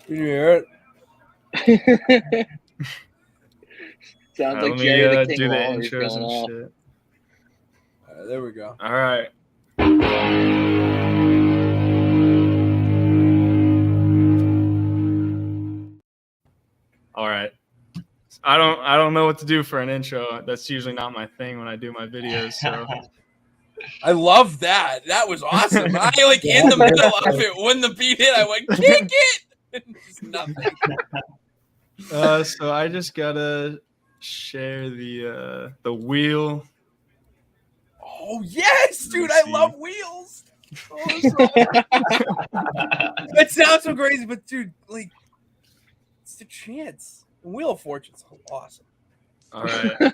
Can you hear it? Sounds like Jerry the King do the Lawler's intros going and off. shit. All right, there we go. All right. All right. I don't know what to do for an intro. That's usually not my thing when I do my videos. So I love that. That was awesome. I in the middle of it when the beat hit, I went kick it. Just nothing. So I just gotta share the wheel. Oh yes, dude! I love wheels. Oh, it sounds so crazy, but dude, like, it's the chance. Wheel of Fortune's awesome. All right.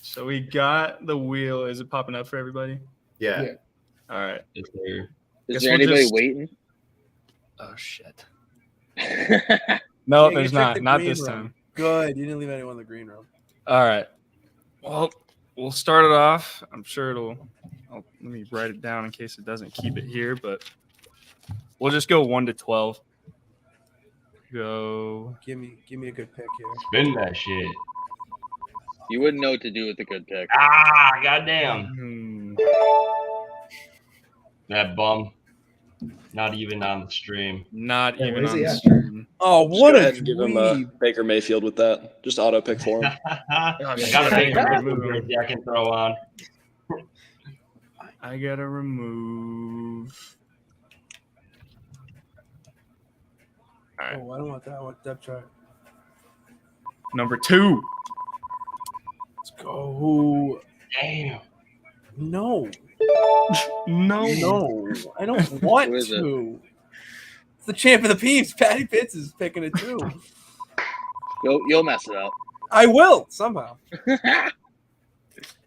So we got the wheel. Is it popping up for everybody? Yeah. All right. Is there anybody waiting? Oh shit. No, there's not. Not this room. time. Good. You didn't leave anyone in the green room. All right. Well, we'll start it off. I'm sure let me write it down in case it doesn't keep it here, but we'll just go 1 to 12. Go. Give me a good pick here. Spin that shit. You wouldn't know what to do with a good pick. Ah, goddamn. That bum. Not even on the stream. Not even on the stream. Oh, what a give him Baker Mayfield with that. Just auto pick for him. I gotta make a move I can throw on. I gotta remove. All right. Oh, I don't want that. I want depth chart. Number 2. Let's go. Damn. No. No. I don't want to. It's the champ of the peeps. Patty Pitts is picking it too. You'll mess it up. I will somehow.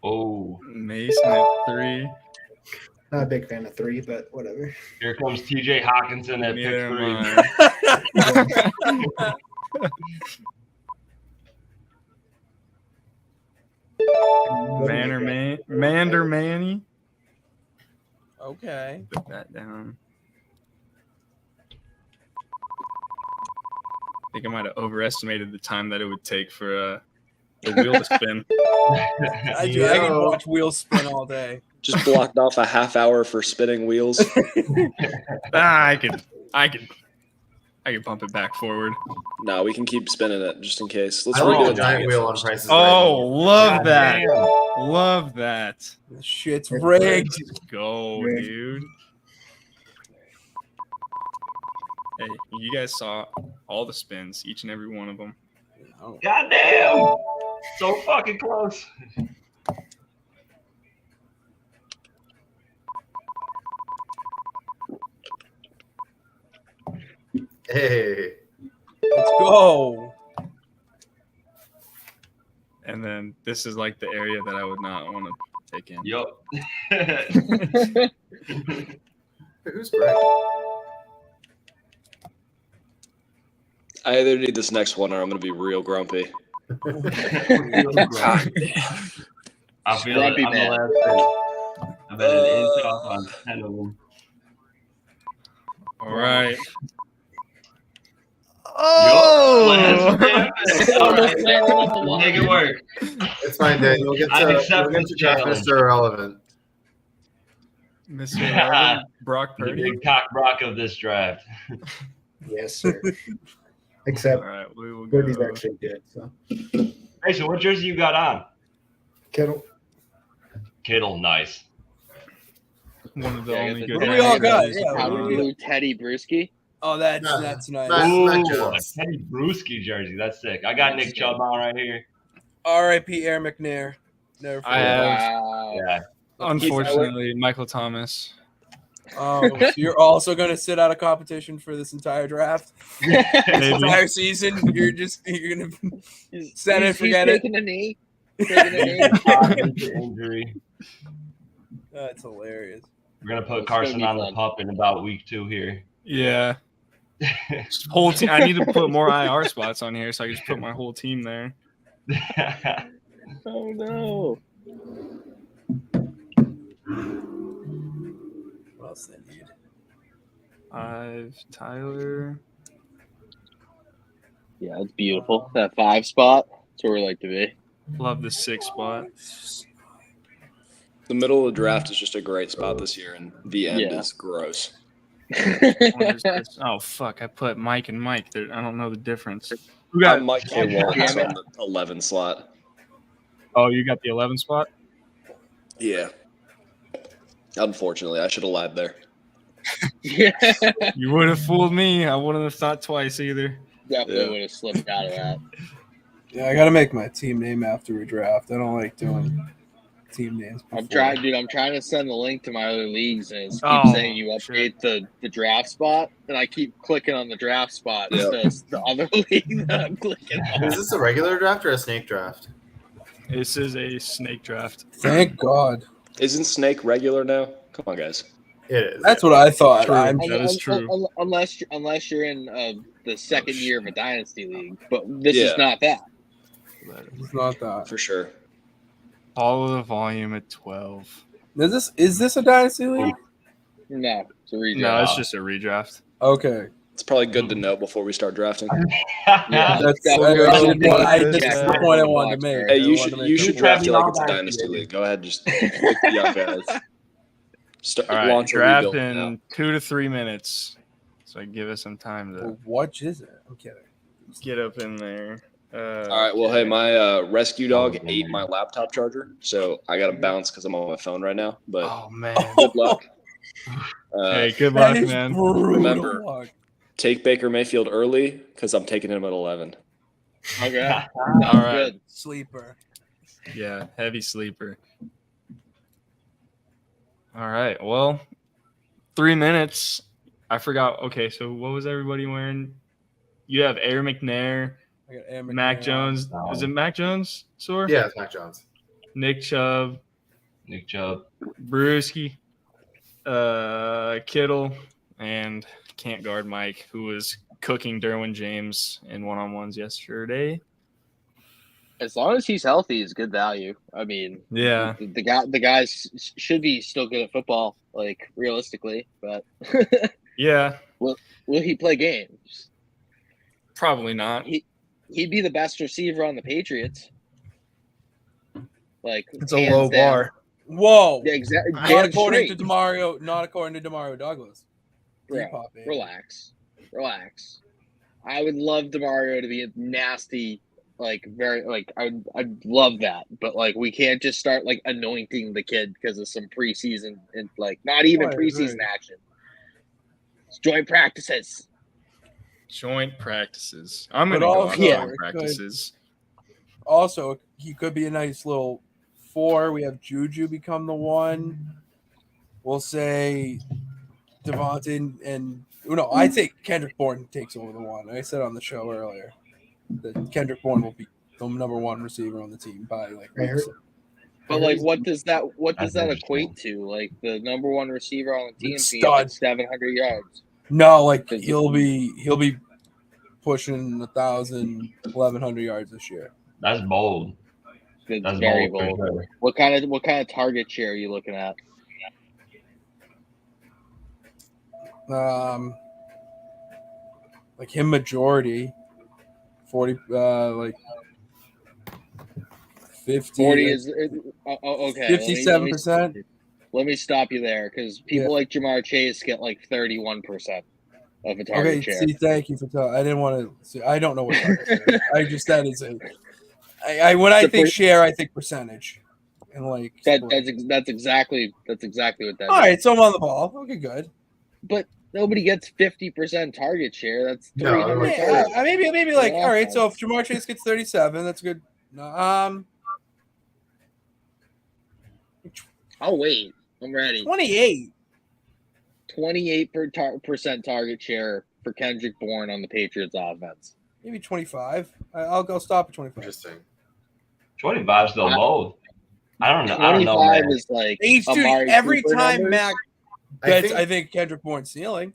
Oh, Mason at 3. Not a big fan of 3, but whatever. Here comes TJ Hawkinson at pick 3. Mander Manny. Okay. Put that down. I think I might have overestimated the time that it would take for the wheel to spin. I can watch wheels spin all day. Just blocked off a half hour for spinning wheels. I could bump it back forward. No, we can keep spinning it just in case. Let's redo redo a giant wheel on Price is Right. Oh, love that. Love that. This shit's rigged. Let's go, dude. Hey, you guys saw all the spins, each and every one of them. Goddamn! So fucking close. Hey. Let's go. And then this is like the area that I would not want to take in. Yup. Who's Greg? I either need this next one or I'm going to be real grumpy. I feel it. I'm the last thing. I've been an inch off on 10 of them. All right. Oh! All right. Make it work. It's fine, Dan. You'll get to draft Mr. Irrelevant. Mr. Irrelevant, Brock The Purdy. big cock Brock of this draft. Yes, sir. Except All right, we will Purdy's go. actually good. So. Hey, so what jersey you got on? Kittle. Kittle, nice. One of the only good. What do we all got? Blue Teddy Bruschi. Oh, that's nice. Ooh, a Teddy Bruschi jersey. That's sick. I got Nick Chubb on right here. R.I.P. Aaron McNair. Never I have, Yeah. unfortunately, Michael Thomas. Oh, so you're also going to sit out of competition for this entire draft? This entire season? You're going to set it, forget it? Taking a knee. Injury. That's hilarious. We're going to put Carson on the pup in about week 2 here. Yeah. Whole team. I need to put more IR spots on here so I can just put my whole team there. Oh, no. What else they need? Tyler. Yeah, it's beautiful. That 5 spot. That's where we like to be. Love the 6 spot. The middle of the draft is just a great spot this year, and the end is gross. What is this? Oh fuck! I put Mike and Mike. I don't know the difference. Who got I'm Mike K. Wallace on the 11 slot. Oh, you got the 11 spot? Yeah. Unfortunately, I should have lied there. Yeah. You would have fooled me. I wouldn't have thought twice either. Definitely would have slipped out of that. Yeah, I gotta make my team name after we draft. I don't like doing team names. I'm trying to send the link to my other leagues, and it keeps saying you update the draft spot, and I keep clicking on the draft spot. Yep. It's the other league that I'm clicking on. Is this a regular draft or a snake draft? This is a snake draft. Thank God. Isn't Snake regular now? Come on, guys. It is. That's what I thought. True. I'm That is true. Unless you're in the second year of a dynasty league, but this is not that. It's not that. For sure. All of the volume at 12. Is this a dynasty league? No, it's a redraft. No, it's just a redraft. Okay. It's probably good to know before we start drafting. Yeah, That's that's the point I wanted to make. Hey, you should draft it like it's a dynasty league. Go ahead, just pick the young guys. All right, draft in 2 to 3 minutes. So give us some time to What is it? I'm kidding. get up in there. All right. Well, hey, my rescue dog ate my laptop charger, so I got to bounce because I'm on my phone right now. But Oh man. good luck. Hey, good luck, That is man. brutal. Remember, take Baker Mayfield early because I'm taking him at 11. Okay. All right. Good. Sleeper. Yeah, heavy sleeper. All right. Well, 3 minutes. I forgot. Okay, so what was everybody wearing? You have Air McNair, I got Aaron Mac McNair. Jones. Is it Mac Jones? Sore? Yeah, it's Mac Jones. Nick Chubb, Nick Chubb. Brewski, Kittle, and can't guard Mike, who was cooking Derwin James in one-on-ones yesterday. As long as he's healthy, it's good value. I mean, Yeah. the guys should be still good at football, like realistically. But Yeah, will he play games? probably not. He'd be the best receiver on the Patriots. Like It's a hands low down. bar. Whoa. Yeah, exactly. Not according to Demario. Not according to Demario Douglas. Bro, Pop, baby. relax. I would love DeMario to be a nasty, like very like I'd love that, but like we can't just start like anointing the kid because of some preseason and like not even Right, preseason right. action. It's joint practices. Joint practices. I'm But going to go also, on it joint could- practices. Also, he could be a nice little 4. We have Juju become the 1. We'll say Devontae and no, I'd say Kendrick Bourne takes over the 1. I said on the show earlier that Kendrick Bourne will be the number 1 receiver on the team by like weeks. But like, what does that That's equate to? Like the number 1 receiver on the team being Stud. like 700 yards. No, like he'll be pushing 1,000, 1,100 yards this year. That's bold. It's That's very bold. bold. For sure. What kind of target share are you looking at? Like him majority 40 like 50 40 is okay. 57%. Let me stop you there because people like Jamar Chase get like 31% of a target Okay, share. see, thank you for telling. I didn't want to see. I don't know what target share is. I just that is a. When I think share, I think percentage, and like That's exactly what that is. all right. So I'm on the ball. Okay, good. But nobody gets 50% target share. That's No, 300 yeah, targets. Maybe like all right. So if Jamar Chase gets 37, that's good. I'll wait. I'm ready. 28. 28% target share for Kendrick Bourne on the Patriots offense. Maybe 25. I'll stop at 25. Interesting. 25 still bold. I don't know. 25 Man. is like Dude, Amari every Cooper time numbers. Mac I gets, think- I think Kendrick Bourne's ceiling.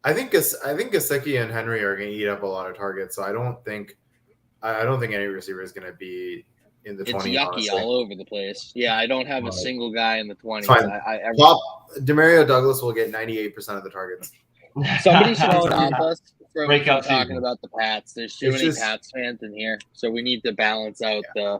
I think Gesicki and Henry are going to eat up a lot of targets, so I don't think any receiver is going to be in the It's 20s. yucky honestly. all over the place. Yeah, I don't have a single guy in the 20s. Fine. Every- Demario Douglas will get 98% of the targets. Somebody should stop us. from breakout talking season. about the Pats. There's too It's many just- Pats fans in here, so we need to balance out the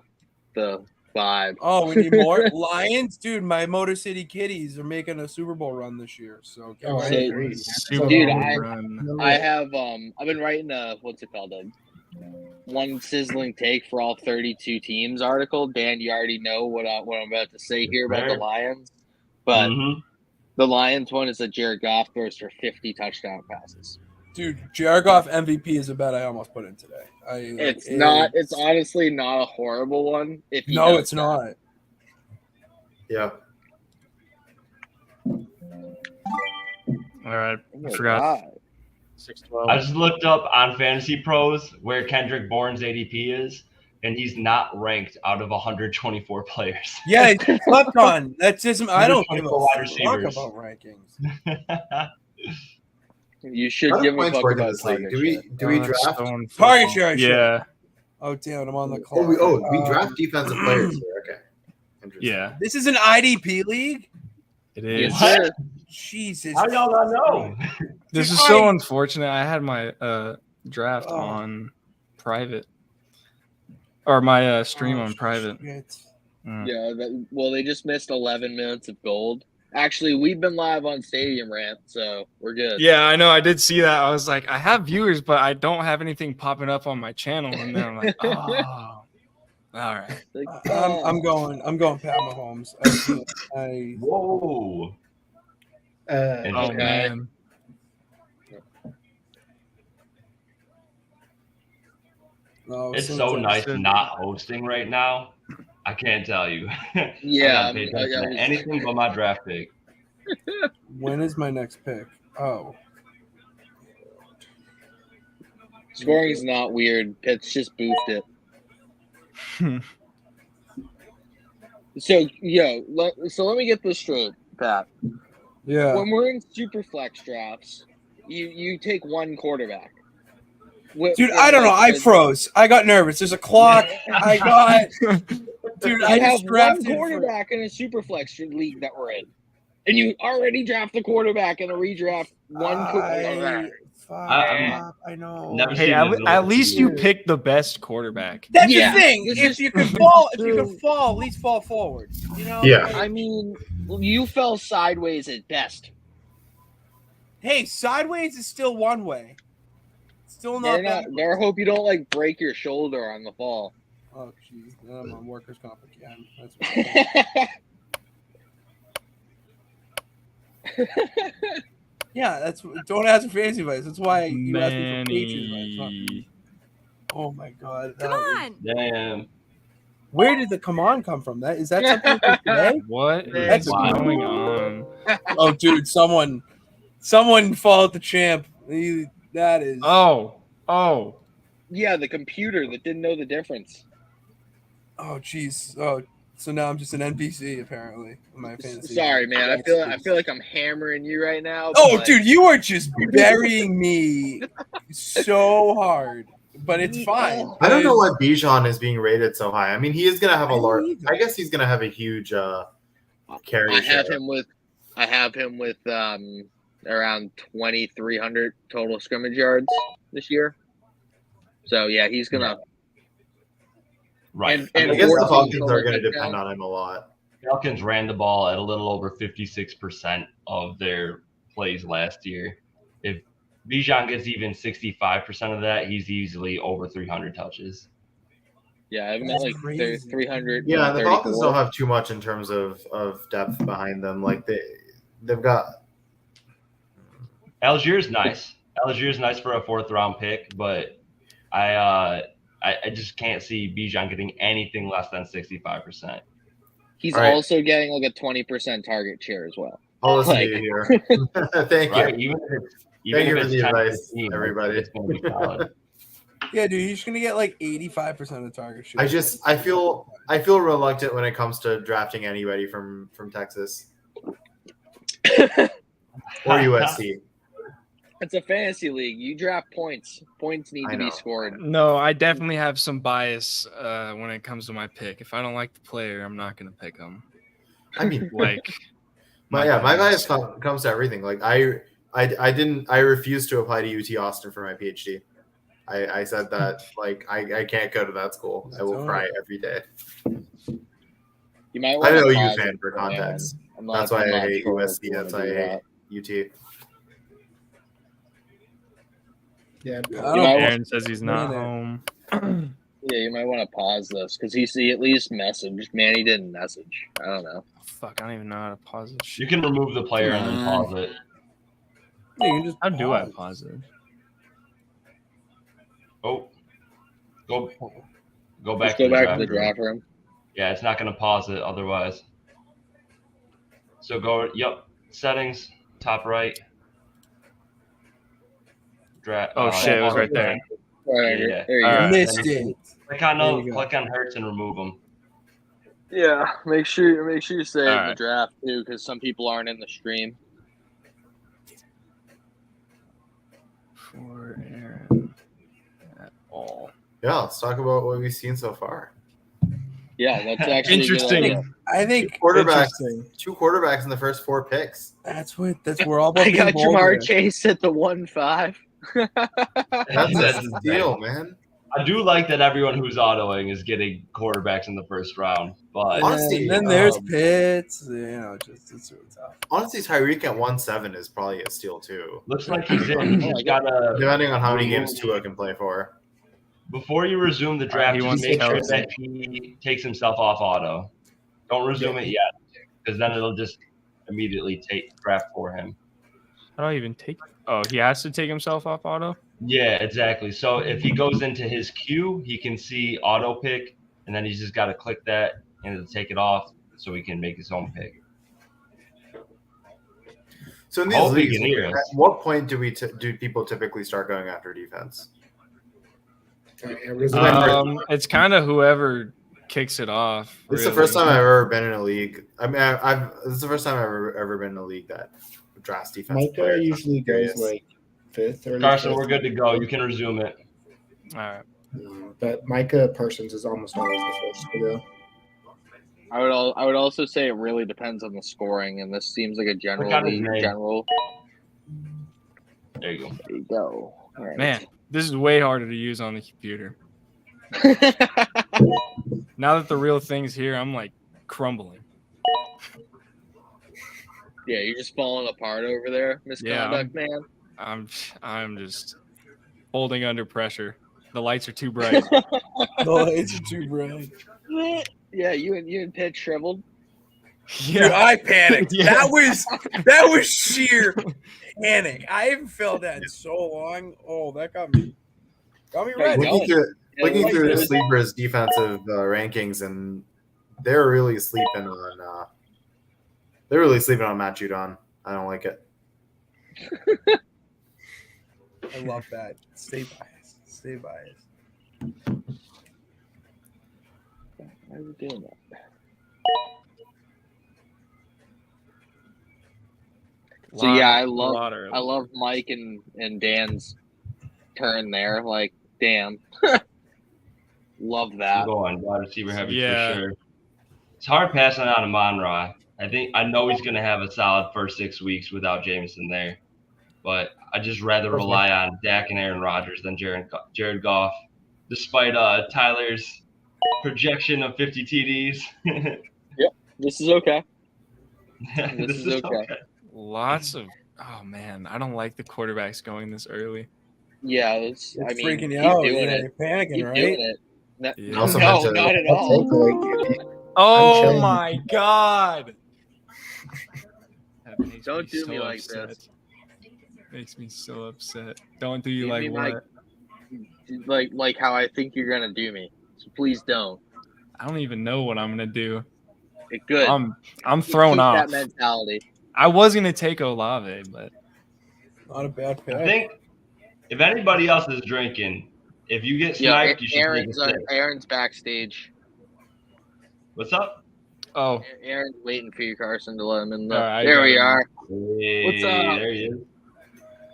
vibe. Oh, we need more Lions, dude. My Motor City Kitties are making a Super Bowl run this year, so get Oh, I ready. agree. Super Dude, Bowl I- run. I have I've been writing what's it called, a one sizzling take for all 32 teams article. Dan, you already know what I'm about to say here about the Right. Lions, but Mhm. the Lions one is that Jared Goff throws for 50 touchdown passes. Dude, Jared Goff MVP is a bet I almost put in today. It's honestly not a horrible one. If he No, does it's that. not. Yeah. All right, Oh I my forgot. God. 612. I just looked up on Fantasy Pros where Kendrick Bourne's ADP is, and he's not ranked out of 124 players. Yeah, he slept on. That's just I don't give a 24 wide fuck receivers. about rankings. You should How do give a points fuck work in about this league? target Do we share. do we That's draft? so unfortunate. Target share, I should. Yeah, Oh damn, I'm on the Oh, clock. we draft defensive players here. Okay. Interesting. yeah, This is an IDP league. it Yes, is. sir. Jesus. How y'all not know? This Dude, is so unfortunate. I had my draft Oh. on private, or my stream Oh, on private. shit. Mm. Yeah, they just missed 11 minutes of gold. Actually, we've been live on Stadium Rant, so we're good. Yeah, I know. I did see that. I was like, I have viewers, but I don't have anything popping up on my channel. And then I'm like, oh, all right. Like, I'm going Pat Mahomes. I Whoa. Oh Okay. man. no, It's so so nice good. not hosting right now. I can't tell you. Yeah, I gotta pay attention to anything but my draft pick. When is my next pick? Oh, scoring is not weird. Pitts just boofed it. So, let me get this straight, Pat. yeah. When we're in super flex drafts, you take one quarterback. Dude, I don't know. I froze. I got nervous. There's a clock. I got. Dude, You I have just one drafted for. quarterback in a super flex league that we're in, and you already draft a quarterback in a redraft. I know. Never Hey, seen this at least you Dude. picked the best quarterback. That's Yeah, the thing. this If is you could fall, at true. least fall forward. You know. Yeah. I mean, you fell sideways at best. Hey, sideways is still one way. Still not that. Better hope you don't break your shoulder on the fall. Oh, jeez. Then I'm on workers' comp again. That's what yeah, that's don't ask for fantasy advice. That's why you asked me for Patriot advice. Manny. Oh my god. Come on. Damn. Where did the come on come from? That is that something for today? What That's is going on? Oh, dude, someone followed the champ. That is. Oh. Yeah, the computer that didn't know the difference. Oh, jeez. Oh, so now I'm just an NPC apparently. In my fantasy. Sorry, man. I feel like I'm hammering you right now. but, Oh, dude, you are just burying me so hard, but it's fine. I don't know why Bijan is being rated so high. I mean, he is going to have a I don't large. either. I guess he's going to have a huge carry. I have share. him with around 2,300 total scrimmage yards this year. So yeah, he's gonna. Right. And I guess the 14 Falcons total are going to touchdowns. depend on him a lot. Falcons ran the ball at a little over 56% of their plays last year. If Bijan gets even 65% of that, he's easily over 300 touches. Yeah, I've met That's like crazy. 300. Yeah, the Falcons don't have too much in terms of depth behind them. Like they've got. Algier's nice. Algier's nice for a 4th round pick, but I just can't see Bijan getting anything less than 65%. He's All right. also getting like a 20% target share as well. I'll listen Like- to you here. Thank Right? you. Even if it's Thank you for it's the 10 advice, 15, everybody. it's going to be solid. Yeah, dude, he's gonna get like 85% of the target share. I feel reluctant when it comes to drafting anybody from Texas or USC. It's a fantasy league. You draft points. Points need I to know. be scored. No, I definitely have some bias when it comes to my pick. If I don't like the player, I'm not going to pick him. I mean, Like, my bias comes to everything. Like I I refused to apply to UT Austin for my PhD. I said that like I can't go to that school. I will cry every day. You might I want know to you pause fan it for for Dan. context. I'm not- That's why I'm I not hate sure if USC. you wanna That's why I do hate that. UT. Yeah. Aaron says he's not home. Yeah, you might want to pause this because he at least messaged. Manny didn't message. I don't know. Fuck, I don't even know how to pause this shit. You can remove the player and then pause it. Yeah, you can just How do I pause. pause it? Oh, go Just back go to the back draft to the room. draft room. Yeah, it's not going to pause it otherwise. So go, settings, top right. Oh shit, it was right there. Right, Yeah. there you All go. right. Missed it. Click on There those, you go. click on Hertz and remove them. Yeah, make sure you say it in the Alright. draft too, because some people aren't in the stream. For Aaron at all. Yeah, let's talk about what we've seen so far. Yeah, that's actually a good idea. Interesting. I think Quarterbacks, interesting. 2 quarterbacks in the first 4 picks. That's we're all about I being got bold Jamar here. Chase at the 1-5. That's That's a steal, man. I do like that everyone who's autoing is getting quarterbacks in the first round, but Honestly, And then there's um, Pitts. You know, it's really tough. Honestly, Tyreek at 1-7 is probably a steal too. looks like he's in. He's just gotta, Depending on how many games Tua can play for. before you resume the draft, he just wants make sure Kelsey. that he takes himself off auto. Don't resume it yet, because then it'll just immediately take draft for him. How do I even take? Oh, he has to take himself off auto. Yeah, exactly. So if he goes into his queue, he can see auto pick, and then he's just got to click that and it'll take it off so he can make his own pick. So in these Hope he leagues, can hear at us. what point do do people typically start going after defense? It's kind of whoever kicks it off. This is the first time I've ever been in a league. I mean, this is the first time I've ever been in a league that drafts defense. Micah usually goes like 5th or Carson, we're good to go. You can resume it. All right. But Micah Parsons is almost always the first to go. I would also say it really depends on the scoring, and this seems like a Click on his name. general. There you go. There you go. All right. Man, this is way harder to use on the computer. Now that the real thing's here, I'm like crumbling. Yeah, you're just falling apart over there, misconduct, man. I'm just holding under pressure. The lights are too bright. No, it's too bright. Yeah, you and Pitt shriveled. Dude, I panicked. Yeah. That was sheer panic. I haven't felt that in so long. Oh, that got me ready. Looking through the sleepers defensive rankings, and they're really sleeping on. They're really sleeping on Matt Judon. I don't like it. I love that. Stay biased. Stay biased. Why are you doing that? So yeah, I love Mike and Dan's turn there. Like, damn, love that. Go on, wide receiver heavy Yeah. for sure. It's hard passing on to Monroy. I know he's going to have a solid first 6 weeks without Jameson there, but I just rather rely on Dak and Aaron Rodgers than Jared Goff, despite Tyler's projection of 50 TDs. This is okay. This is okay. Lots of. Oh man, I don't like the quarterbacks going this early. Yeah, It's I mean, freaking you keep out. doing Yeah, it. you're panicking, Keep right? doing it. No, Yeah. Also no, meant to- not at I'll all. take it. Oh chilling. my god! That makes Don't do so me like upset. this. Makes me so upset. Don't do you Give like me what? like how I think you're gonna do me. So please don't. I don't even know what I'm gonna do. Good. I'm thrown Keep off. that mentality. I was gonna take Olave, but Not a bad pick. I think if anybody else is drinking, if you get Yeah, sniped, you should take a sip. Aaron's backstage. What's up? oh, Aaron's waiting for you, Carson, to let him in. All right, I There got we him. are. Hey, What's up? There he is.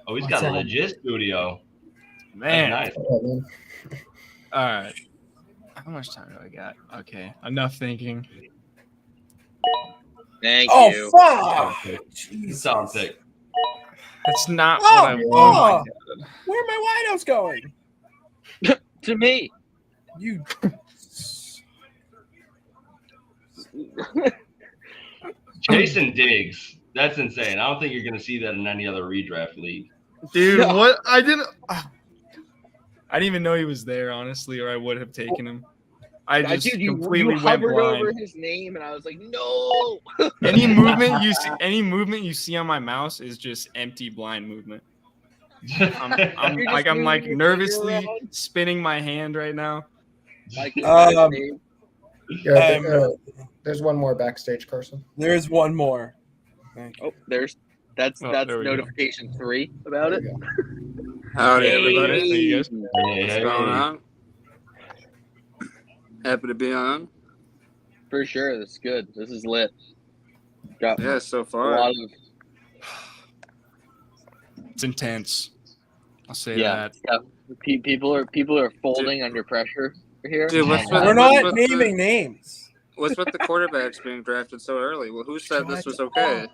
Oh, he's What's got a up? legit studio. man! That's nice. Oh, man. All right, how much time do I got? Okay, enough thinking. Thank Oh you. fuck! Solid pick. Solid pick. That's not Oh, what I want. Where are my wideouts going? To me. You. Jason Diggs. That's insane. I don't think you're going to see that in any other redraft league. Dude, No. what? I didn't even know he was there, honestly, or I would have taken him. I just Dude, you completely went hovered blind. over his name, and I was like, no. Any movement you see on my mouse is just empty blind movement. I'm You're just I'm moving your nervously finger around? spinning my hand right now. Like, Yeah, there's one more backstage, Carson. There's one more. Thank you. that's there we go. notification 3 about it. Howdy, Hey. everybody. Thank you guys. What's going on? Happy to be on. For sure, that's good. This is lit. Got Yeah, so a far. lot of It's intense. I'll say yeah. that. People are folding under pressure here. Dude, what's with- We're what's not with naming names. What's with the quarterbacks being drafted so early? Well, who said this was okay?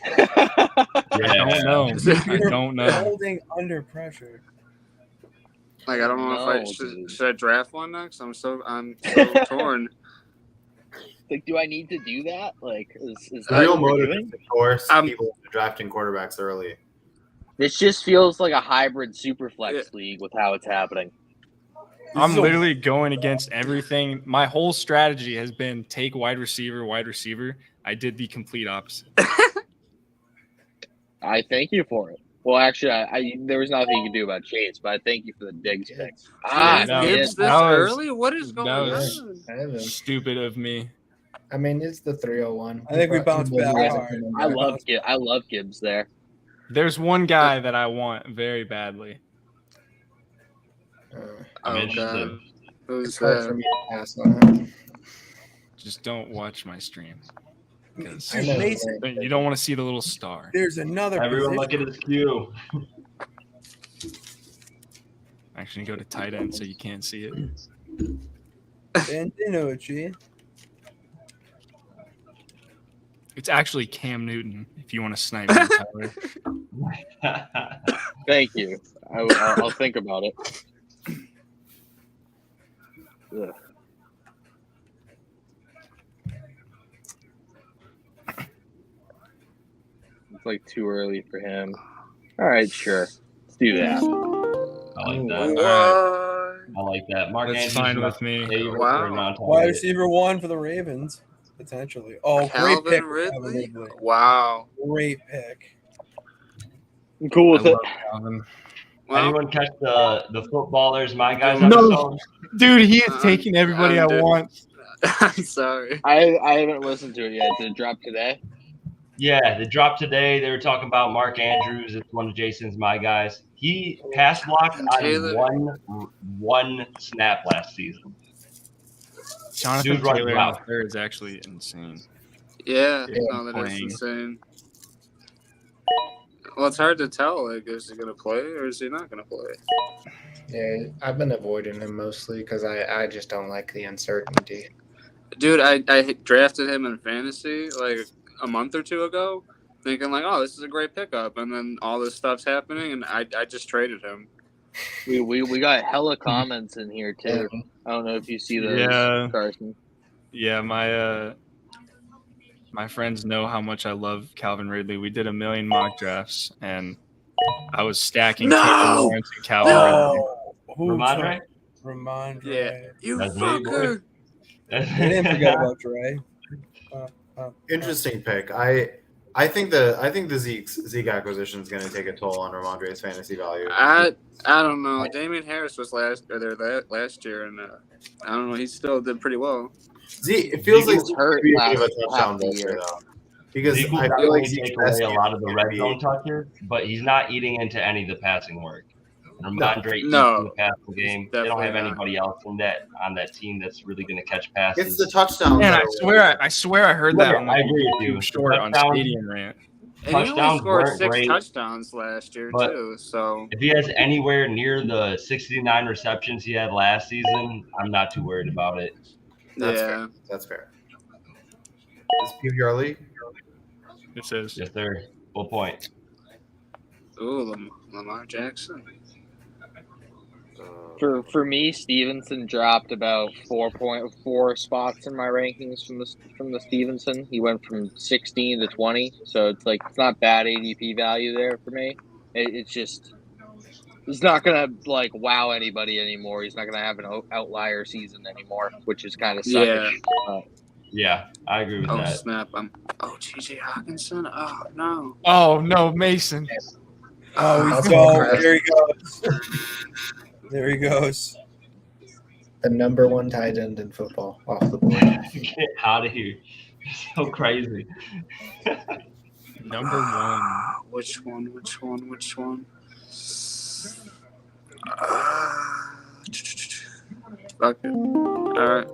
I don't know. I don't know. Holding under pressure. Like, I don't know if I No, should, dude. should I draft one next. I'm so torn. Like, do I need to do that? Like, is The that real what we're motive doing? is to force I'm- people into drafting quarterbacks early. This just feels like a hybrid super flex Yeah. league with how it's happening. I'm This is a- literally going against everything. My whole strategy has been take wide receiver. I did the complete opposite. I thank you for it. Well, actually, I there was nothing you could do about Chase, but I thank you for the Diggs pick. Yeah, Gibbs Gibbs, this that was- early? What is going that was- on? I have him. Stupid of me. I mean, it's the 301. I think we bounced back I hard. I love Gibbs there. There's one guy that I want very badly. I'm Oh, interested. God. Who's It's hard for that? me to pass on it. Just don't watch my stream. 'Cause I know. Mason, you don't want to see the little star. there's another Everyone look position. at his queue. Actually, go to tight end so you can't see it. Ben DiNucci. It's actually Cam Newton if you want to snipe me, Tyler. Thank you. I'll think about it. Ugh. It's like too early for him. All right, sure. Let's do that. I like that. What? I like that. Mark That's Andrews fine is with me. favorite Wow. for a non-tight Wide end. receiver 1 for the Ravens, potentially. Oh, Calvin great pick. Ridley? Calvin Ridley. Wow. Great pick. I'm cool with I it. love Calvin. Well, Anyone catch the footballers, my guys? No. episode? Dude, he is Uh, taking everybody I dude. want. I'm sorry. I haven't listened to it yet. Did it drop today? Yeah, the drop today. They were talking about Mark Andrews. It's one of Jason's my guys. He pass blocked Taylor. on one snap last season. Jonathan Dude, right Taylor now. in the third is actually insane. Yeah, Yeah, no, that is playing. insane. Well, it's hard to tell. Like, is he going to play or is he not going to play? Yeah, I've been avoiding him mostly because I just don't like the uncertainty. Dude, I drafted him in fantasy like a month or two ago, thinking like, oh, this is a great pickup, and then all this stuff's happening, and I just traded him. We got hella comments in here too. I don't know if you see those, Yeah. Carson. Yeah, my friends know how much I love Calvin Ridley. We did 1 million mock drafts, and I was stacking No! Trevor Lawrence and Calvin Ridley. Oh, who Ramondre? Ramondre. Yeah. You That's me, fucker! I didn't forget about Dre. Interesting pick. I think the Zeke acquisition is going to take a toll on Ramondre's fantasy value. I don't know. Damian Harris was last year, and I don't know. He still did pretty well. Zeke, it feels Zeke like was hurt Zeke could be a last touchdown half the vulture year. though, because Zeke will I feel definitely like Zeke's take best away a game lot of the is red gonna zone be- touches, but he's not eating into any of the passing work. Ramondre eats No. in the passing game. They don't Definitely have not. anybody else on that team that's really going to catch passes. It's the touchdown. Man, I swear I heard that Yeah, on I like agree with you. YouTube short on Touchdown- Stadium Rant. And he only Touchdowns scored weren't 6 great, touchdowns last year but- too. So If he has anywhere near the 69 receptions he had last season, I'm not too worried about it. That's yeah, fair. That's fair. Is PPR league? It says Yes, sir. Full point. Ooh, Lamar Jackson. For me, Stevenson dropped about 4.4 spots in my rankings from the Stevenson. He went from 16 to 20, so it's not bad ADP value there for me. It's just he's not gonna wow anybody anymore. He's not gonna have an outlier season anymore, which is kind of suckish. Yeah, I agree with Oh that. snap! T.J. Hawkinson. Oh no. Oh no, Mason. Oh, That's he's go. impressive. There he goes. There he goes. The number one tight end in football off the board. Get out of here. So crazy. Number one. Which one? Fuck it. All right.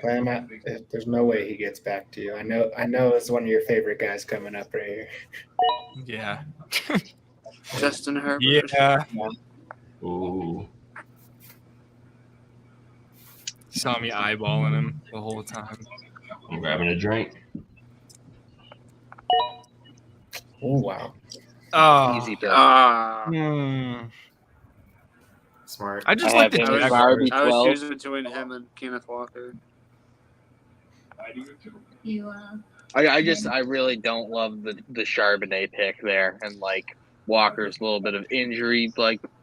Clam, there's no way he gets back to you. I know it's one of your favorite guys coming up right here. Yeah. Justin Herbert. Yeah. Ooh. Saw me eyeballing him the whole time. I'm grabbing a drink. Oh wow. Oh. Easy pick. Smart. I just I like the have him as Jaguars. my I was 12. choosing between him and Kenneth Walker. I really don't love the Charbonnet pick there, and Walker's little bit of injury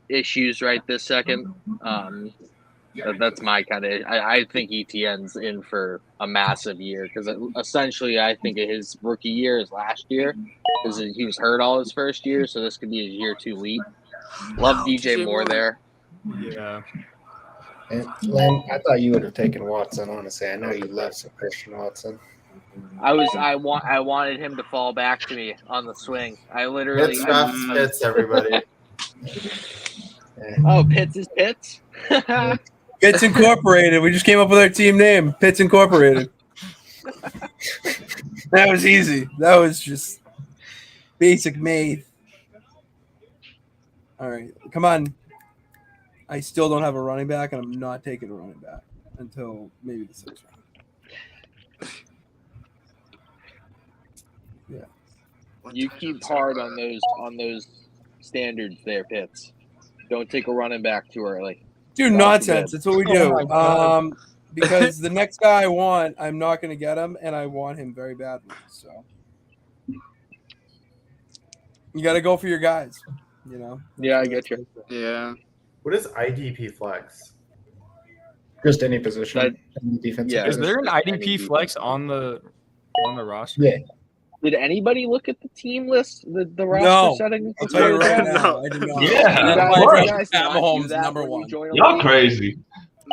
issues right this second. That's my kind of. I think ETN's in for a massive year because essentially I think his rookie year is last year because he was hurt all his first year, so this could be his year 2 leap. Love DJ Moore there. Yeah. And Len, I thought you would have taken Watson. Honestly, I know you love some Christian Watson. I wanted him to fall back to me on the swing. I literally. Pitts, everybody. Oh, Pitts is Pitts. Pitts Incorporated. We just came up with our team name, Pitts Incorporated. That was easy. That was just basic math. All right, come on. I still don't have a running back, and I'm not taking a running back until maybe the 6th round. Yeah. You keep hard on those standards there, Pitts. Don't take a running back too early. Dude, God nonsense. forbid. That's what we do. Because the next guy I want, I'm not going to get him, and I want him very badly. So you got to go for your guys. You know. Yeah, I get you. Yeah. What is IDP flex? Just any position. Any defensive Yeah. Is position. there an IDP flex on the roster? Yeah. Did anybody look at the team list, the roster No. settings? I'll tell you right No. now. I did not. Yeah, You of guys, course. you guys Pat not do Mahomes, that number when you one. join a Y'all league? crazy.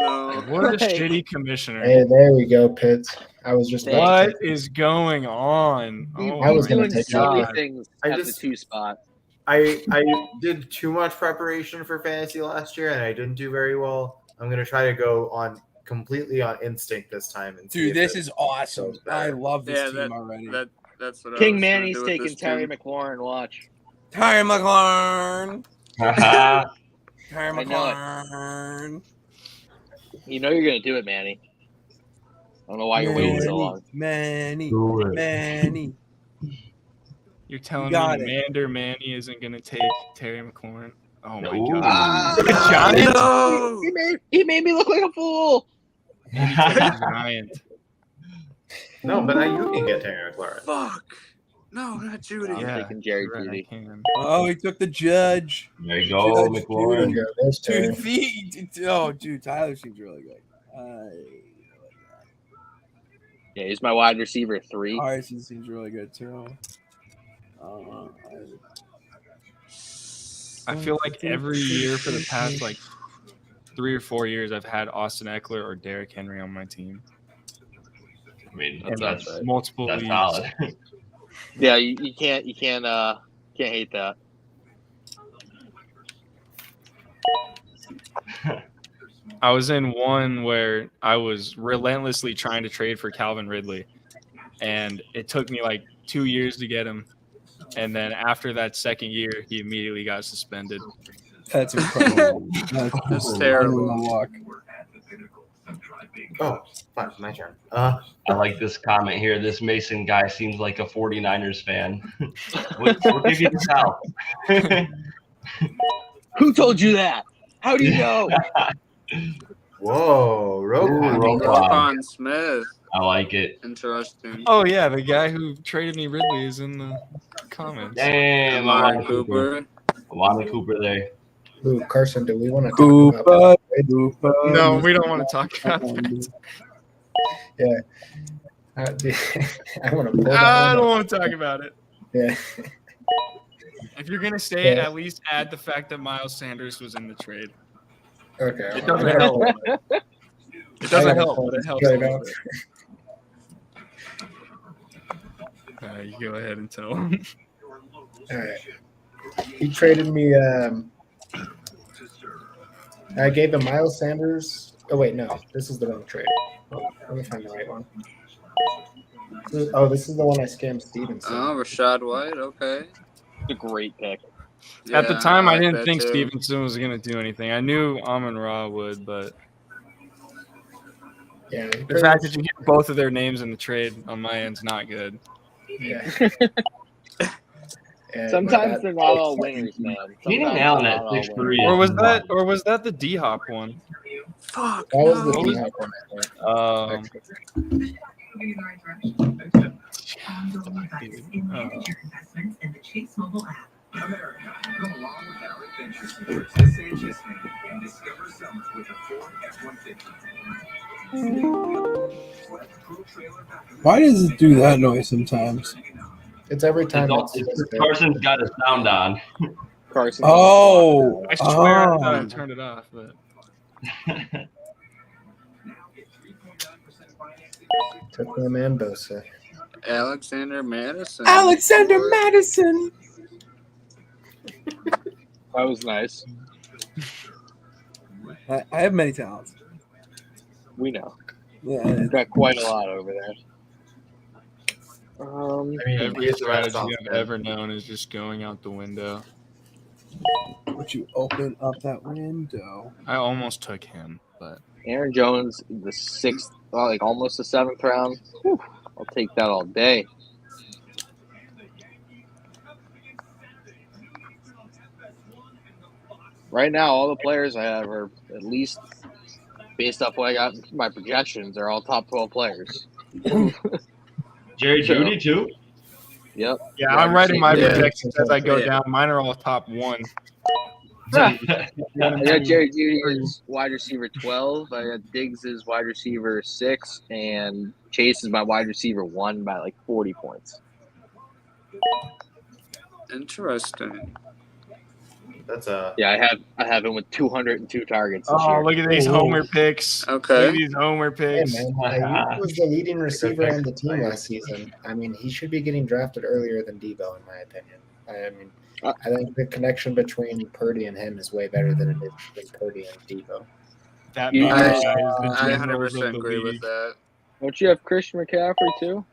No. What a Right. shitty commissioner. Hey, there we go, Pitts. I was just about to What is going on? He, Oh I was he's gonna doing take so many God. things I at just- the 2 spot. I did too much preparation for fantasy last year, and I didn't do very well. I'm gonna try to go completely on instinct this time. And see Dude, if this it is awesome. goes better. I love this Yeah, team already. That's what I King was gonna Manny's do with taking this Terry team. McLaurin. Watch. Terry McLaurin. Haha. Terry I know it. McLaurin. You know you're gonna do it, Manny. I don't know why you're waiting so long. Manny. Do it. Manny. You're telling me got it. Mander Manny isn't going to take Terry McLaurin? Oh, my Ooh. God. The Giants? No. He made me look like a fool. Giant. No, but now you can get Terry McLaurin. Fuck. No, not Judy. I'm Yeah, taking Jerry you're right, I Jeudy. can. Oh, he took the judge. There you go, Judge McLaurin. There you go. There's Terry. 2 feet. Oh, dude, Tyler seems really good. Yeah, he's my wide receiver 3. Harrison seems really good too. I feel like every year for the past, 3 or 4 years, I've had Austin Eckler or Derrick Henry on my team. I mean, And that's multiple that's leagues. solid. Yeah, you can't hate that. I was in one where I was relentlessly trying to trade for Calvin Ridley, and it took me 2 years to get him. And then after that second year, he immediately got suspended. That's incredible. That's terrible. Luck. Oh, fine, my turn. I like this comment here. This Mason guy seems like a 49ers fan. We'll give you this out. Who told you that? How do you know? Whoa, Roquan. Roquan Smith. I like it. Interesting. Oh yeah, the guy who traded me Ridley is in the comments. Damn, Amari Cooper. Amari Cooper there. Ooh, Carson, do we want to talk about Cooper. No, we don't want to talk about that. Yeah. I want to pull I that don't one want to talk about it. up. Yeah. If you're gonna say it, Yeah. at least add the fact that Miles Sanders was in the trade. Okay. It doesn't help. It doesn't help, but it helps. A little bit. You go ahead and tell him. All right. He traded me. I gave him Miles Sanders. Oh wait, no, this is the wrong trade. Let me find the right one. Oh, this is the one I scammed Stevenson. Oh, Rashad White. Okay. It's a great pick. At the Yeah, time, I like didn't that think too. Stevenson was gonna do anything. I knew Amon-Ra would, but Yeah. he the fact that you hear both of their names in the trade on my end's not good. Yeah. Yeah, Sometimes but they're not all winners, man. Keenan Sometimes Allen they're at not all 6'3". winners. Or was that the D-Hop one? Fuck. that was the no. D-Hop one, I think. Why does it do that noise sometimes? It's every time. Carson's got his sound on. Carson. Oh, I swear I thought I turned it off, but Took my man Bosa. Alexander Madison. Alexander Madison. That was nice. I have many talents. We know. Yeah, We've got quite a lot over there. I mean, every he's the rest strategy sounds I've good. ever known is just going out the window. would you open up that window? I almost took him, but Aaron Jones, the sixth, like almost the seventh round. Whew, I'll take that all day. Right now, all the players I have are at least based off what I got in my projections. Are all top 12 players. Jerry Jeudy too. Yep. yeah, I'm writing my Yeah. projections as I go Yeah. down. Mine are all top one. I got Jerry Jeudy as wide receiver 12. I got Diggs as wide receiver 6, and Chase is my wide receiver 1 by like 40 points. Interesting. That's a Yeah, I have him with 202 targets this Oh, year. look at these homer picks. Okay. Look at these homer Hey, picks. man, Ayuk was the leading receiver on the team last season. I mean, he should be getting drafted earlier than Debo, in my opinion. I mean, I think the connection between Purdy and him is way better than it is between Purdy and Debo. That You- guy is the I Jim Rose 100% of the agree with league. that. Don't you have Christian McCaffrey too?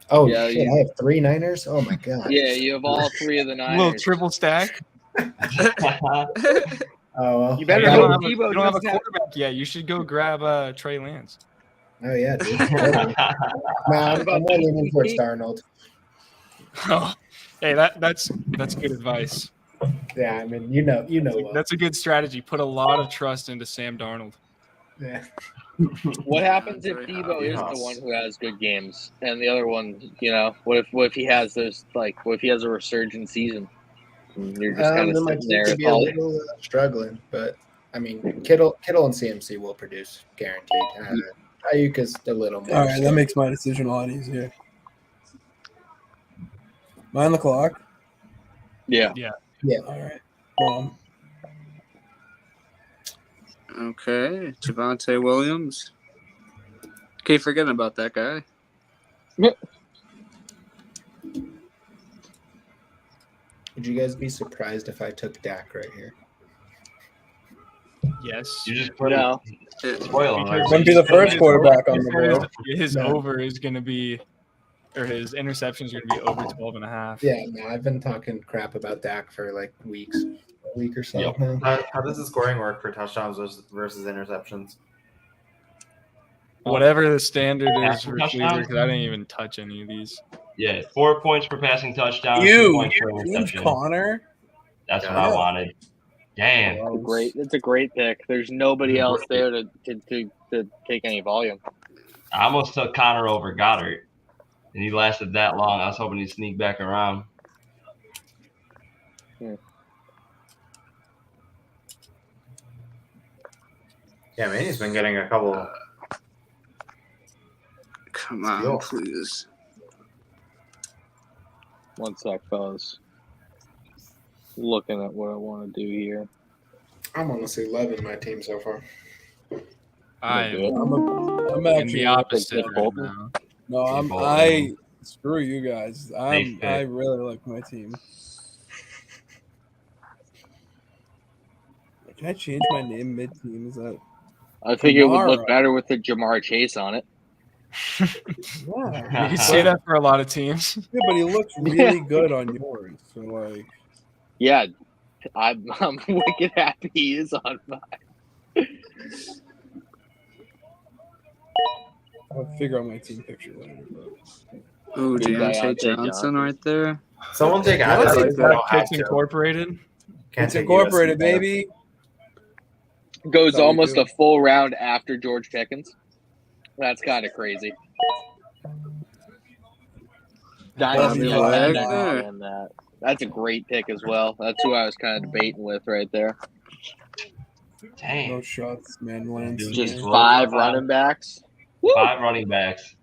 Oh, Yeah, shit, you- I have 3 Niners? Oh, my God. Yeah, you have all 3 of the Little Niners. triple stack. Oh, well. You better You hope don't have a, Debo you don't have a doesn't have- quarterback yet. You should go grab Trey Lance. Oh, yeah, dude. Totally. Nah, I'm more leaning towards Darnold. Oh, hey, that's good advice. Yeah, I mean, you know what. That's a good strategy. Put a lot of trust into Sam Darnold. Yeah. What happens if Very Debo is hot. the one who has good games and the other one, you know, what if he has this, like, what if he has a resurgent season? And you're just kind of Then my sitting team there could with be a all little struggling, but I mean, Kittle and CMC will produce, guaranteed. Ayuk is a little more. All right, that makes my decision a lot easier. Am I on the clock? Yeah. All right. Okay. Javonte Williams. Keep forgetting about that guy. Would you guys be surprised if I took Dak right here? Yes. You just put No. spoil him. Wouldn't be the first quarterback on the board. His No. over is going to be, or his interceptions are going to be over 12.5. Yeah, no, I've been talking crap about Dak for like weeks, a week or so. Yep. now. how does the scoring work for touchdowns versus interceptions? Whatever the standard is Passing for touchdowns? Weaver, because I didn't even touch any of these. Yeah, 4 points per passing touchdown, 2 You, points per James interception. Conner. That's what Yeah. I wanted. Damn. It's a great pick. There's nobody else there to take any volume. I almost took Connor over Goddard, and he lasted that long. I was hoping he'd sneak back around. Yeah, man, he's been getting a couple. Come on, Yo. please. One sec, fellas. Looking at what I want to do here. I'm honestly loving my team so far. I'm I'm in actually the opposite Nick right Bolton. now. No, Bolton. screw you guys. Safe pick. I really like my team. Can I change my name mid-team? Is that I think it would Kamara. look better with the Jamar Chase on it. yeah? You can say that for a lot of teams. Yeah, but he looks really good on yours. So like, Yeah, I'm wicked happy he is on mine. I'll figure out my team picture later. But Ooh, Big Deontay Deontay Johnson Johnson. right there. Someone take Yeah, Addis. I You like don't have Picks to. Incorporated. Can't it's take incorporated, USC there. baby. Goes That we almost do. a full round after George Pickens. That's kind of crazy. Dynasty Bobby Wagner. and that. That's a great pick as well. That's who I was kind of debating with right there. Dang. No shots, man. Lance. Just Close 5 up. running backs. Woo! 5 running backs.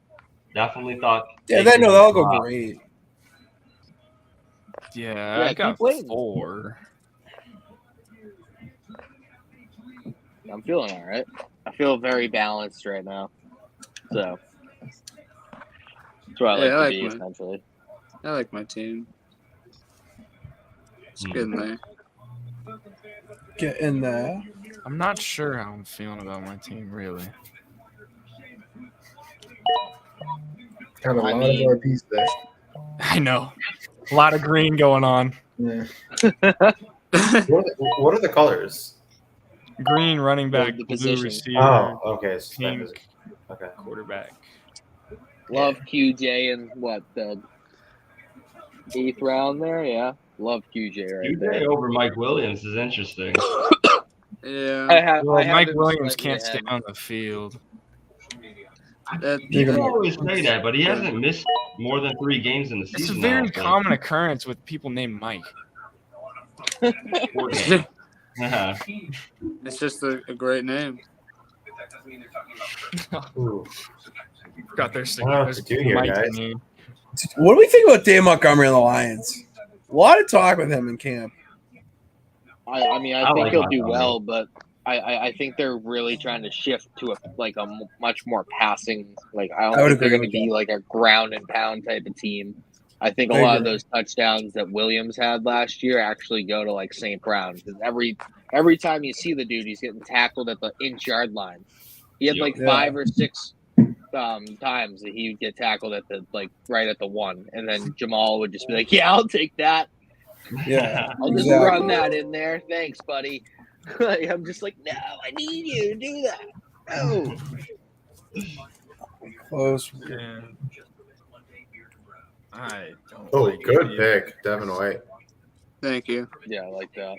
Definitely thought. Yeah, Aikman that'll would go drop. great. Yeah, Yeah, I got keep waiting. 4. I'm feeling all right. I feel very balanced right now. So that's what I like Yeah, to I like be, mine. essentially. I like my team. It's good in there. Get in there. I'm not sure how I'm feeling about my team, really. Got a I lot mean- of RPs there. I know. A lot of green going on. Yeah. What are the colors? Green running back, The blue position. receiver, Oh, okay. So that pink is- okay. quarterback. Love QJ in the 8th round there. Yeah, love QJ right there. QJ over Mike Williams is interesting. Yeah. Well, Mike him Williams slightly can't stay ahead. on the field. That, People always say that, but he hasn't missed more than 3 games in the It's a season. very common occurrence with people named Mike. Yeah. it's just a great name. Ooh. Got their I don't know what to do here, Mike guys. name. What do we think about Dave Montgomery and the Lions? A lot of talk with him in camp. I mean, I I think like he'll do Montgomery. well, but I think they're really trying to shift to a much more passing. Like I don't I would think they're agree going to with be like a ground and pound type of team. I think a I lot of agree. those touchdowns that Williams had last year actually go to like St. Brown because every time you see the dude, he's getting tackled at the inch-yard line. He had like Yeah. 5 or 6 times that he would get tackled at the right at the 1, and then Jamal would just be like, "Yeah, I'll take that. Yeah. I'll just Exactly. run that in there. Thanks, buddy." I'm just like, no, I need you to do that. No. Close. Yeah. I don't Oh, like good it. pick, Devin White. Thank you. Yeah, I like that.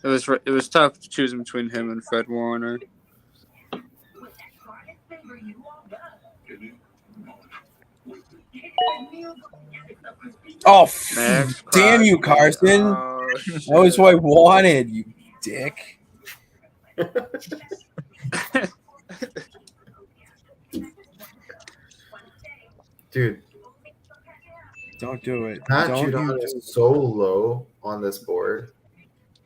It was tough choosing between him and Fred Warner. Oh, Max damn you, Crosby. Carson. Oh, That was what I wanted, you dick. Dude, Don't do it. Matt Don't Judon you is so low on this board.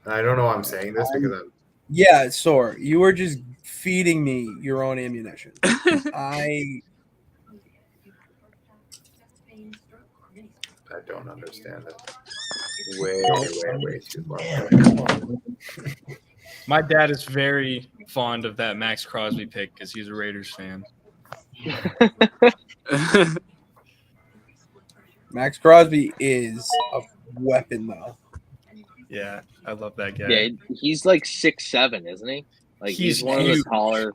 And I don't know why I'm saying this because I'm Yeah, Sor, you were just feeding me your own ammunition. I don't understand it. Way too low. My dad is very fond of that Max Crosby pick because he's a Raiders fan. Max Crosby is a weapon, though. Yeah, I love that guy. Yeah, he's like 6'7", isn't he? Like he's He's one of the huge. taller.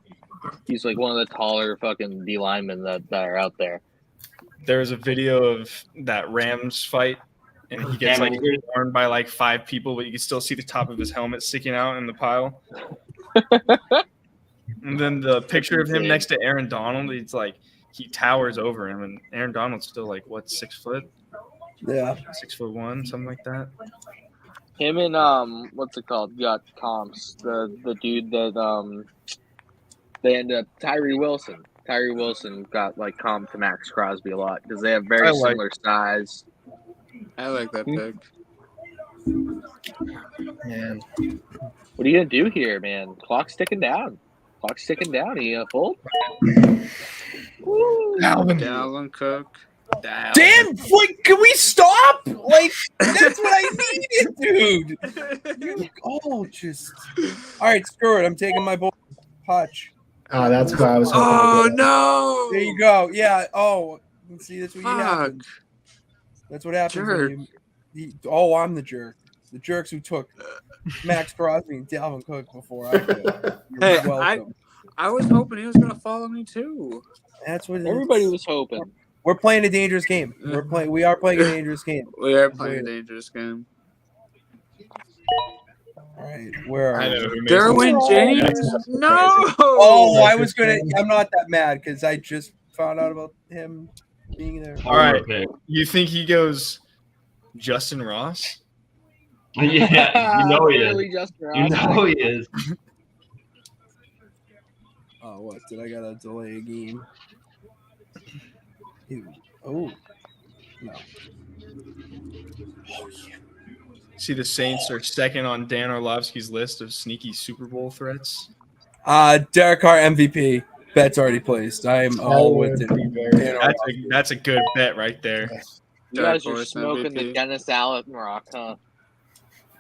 He's like one of the taller fucking D linemen that are out there. There was a video of that Rams fight, and he gets like warned by like 5 people, but you can still see the top of his helmet sticking out in the pile. And then the picture of him next to Aaron Donald, it's like he towers over him, and Aaron Donald's still like what, 6 foot? Yeah, 6'1", something like that. Him and what's it called? Got comps. The dude that they ended up Tyree Wilson. Tyree Wilson got like comp to Max Crosby a lot because they have very similar size. I like that pick. Man, What are you gonna do here, man? Clock's ticking down. Clock's ticking down. Are you gonna fold? Dalvin Cook. Damn, like, can we stop? Like, that's what I needed, dude. Just all right. Screw it. I'm taking my boy Hutch. oh, that's what I was hoping Oh to get. no! There you go. Yeah. Oh, see, that's what you Fuck. happen. That's what happens. Jerk. When I'm the jerk. The jerks who took Max Crosby and Dalvin Cook before I did. You're Hey, welcome. I was hoping he was gonna follow me too. That's what it is. Everybody was hoping. We're playing a dangerous game. We are playing a dangerous game. We are playing a dangerous game. All right, where are I we? know who makes Derwin this. James? No! Oh, I'm not that mad because I just found out about him being there. All right. Pick. You think he goes Justin Ross? Yeah, you know he Really, is. Justin You Ross. know he is. Oh, what? Did I gotta delay a game? Ew. Oh, no. Oh, yeah. See, the Saints are second on Dan Orlovsky's list of sneaky Super Bowl threats. Derek Carr MVP. Bet's already placed. I am all with it. That's a good bet right there. You guys are Horse smoking the MVP. Dennis Allen rock, huh?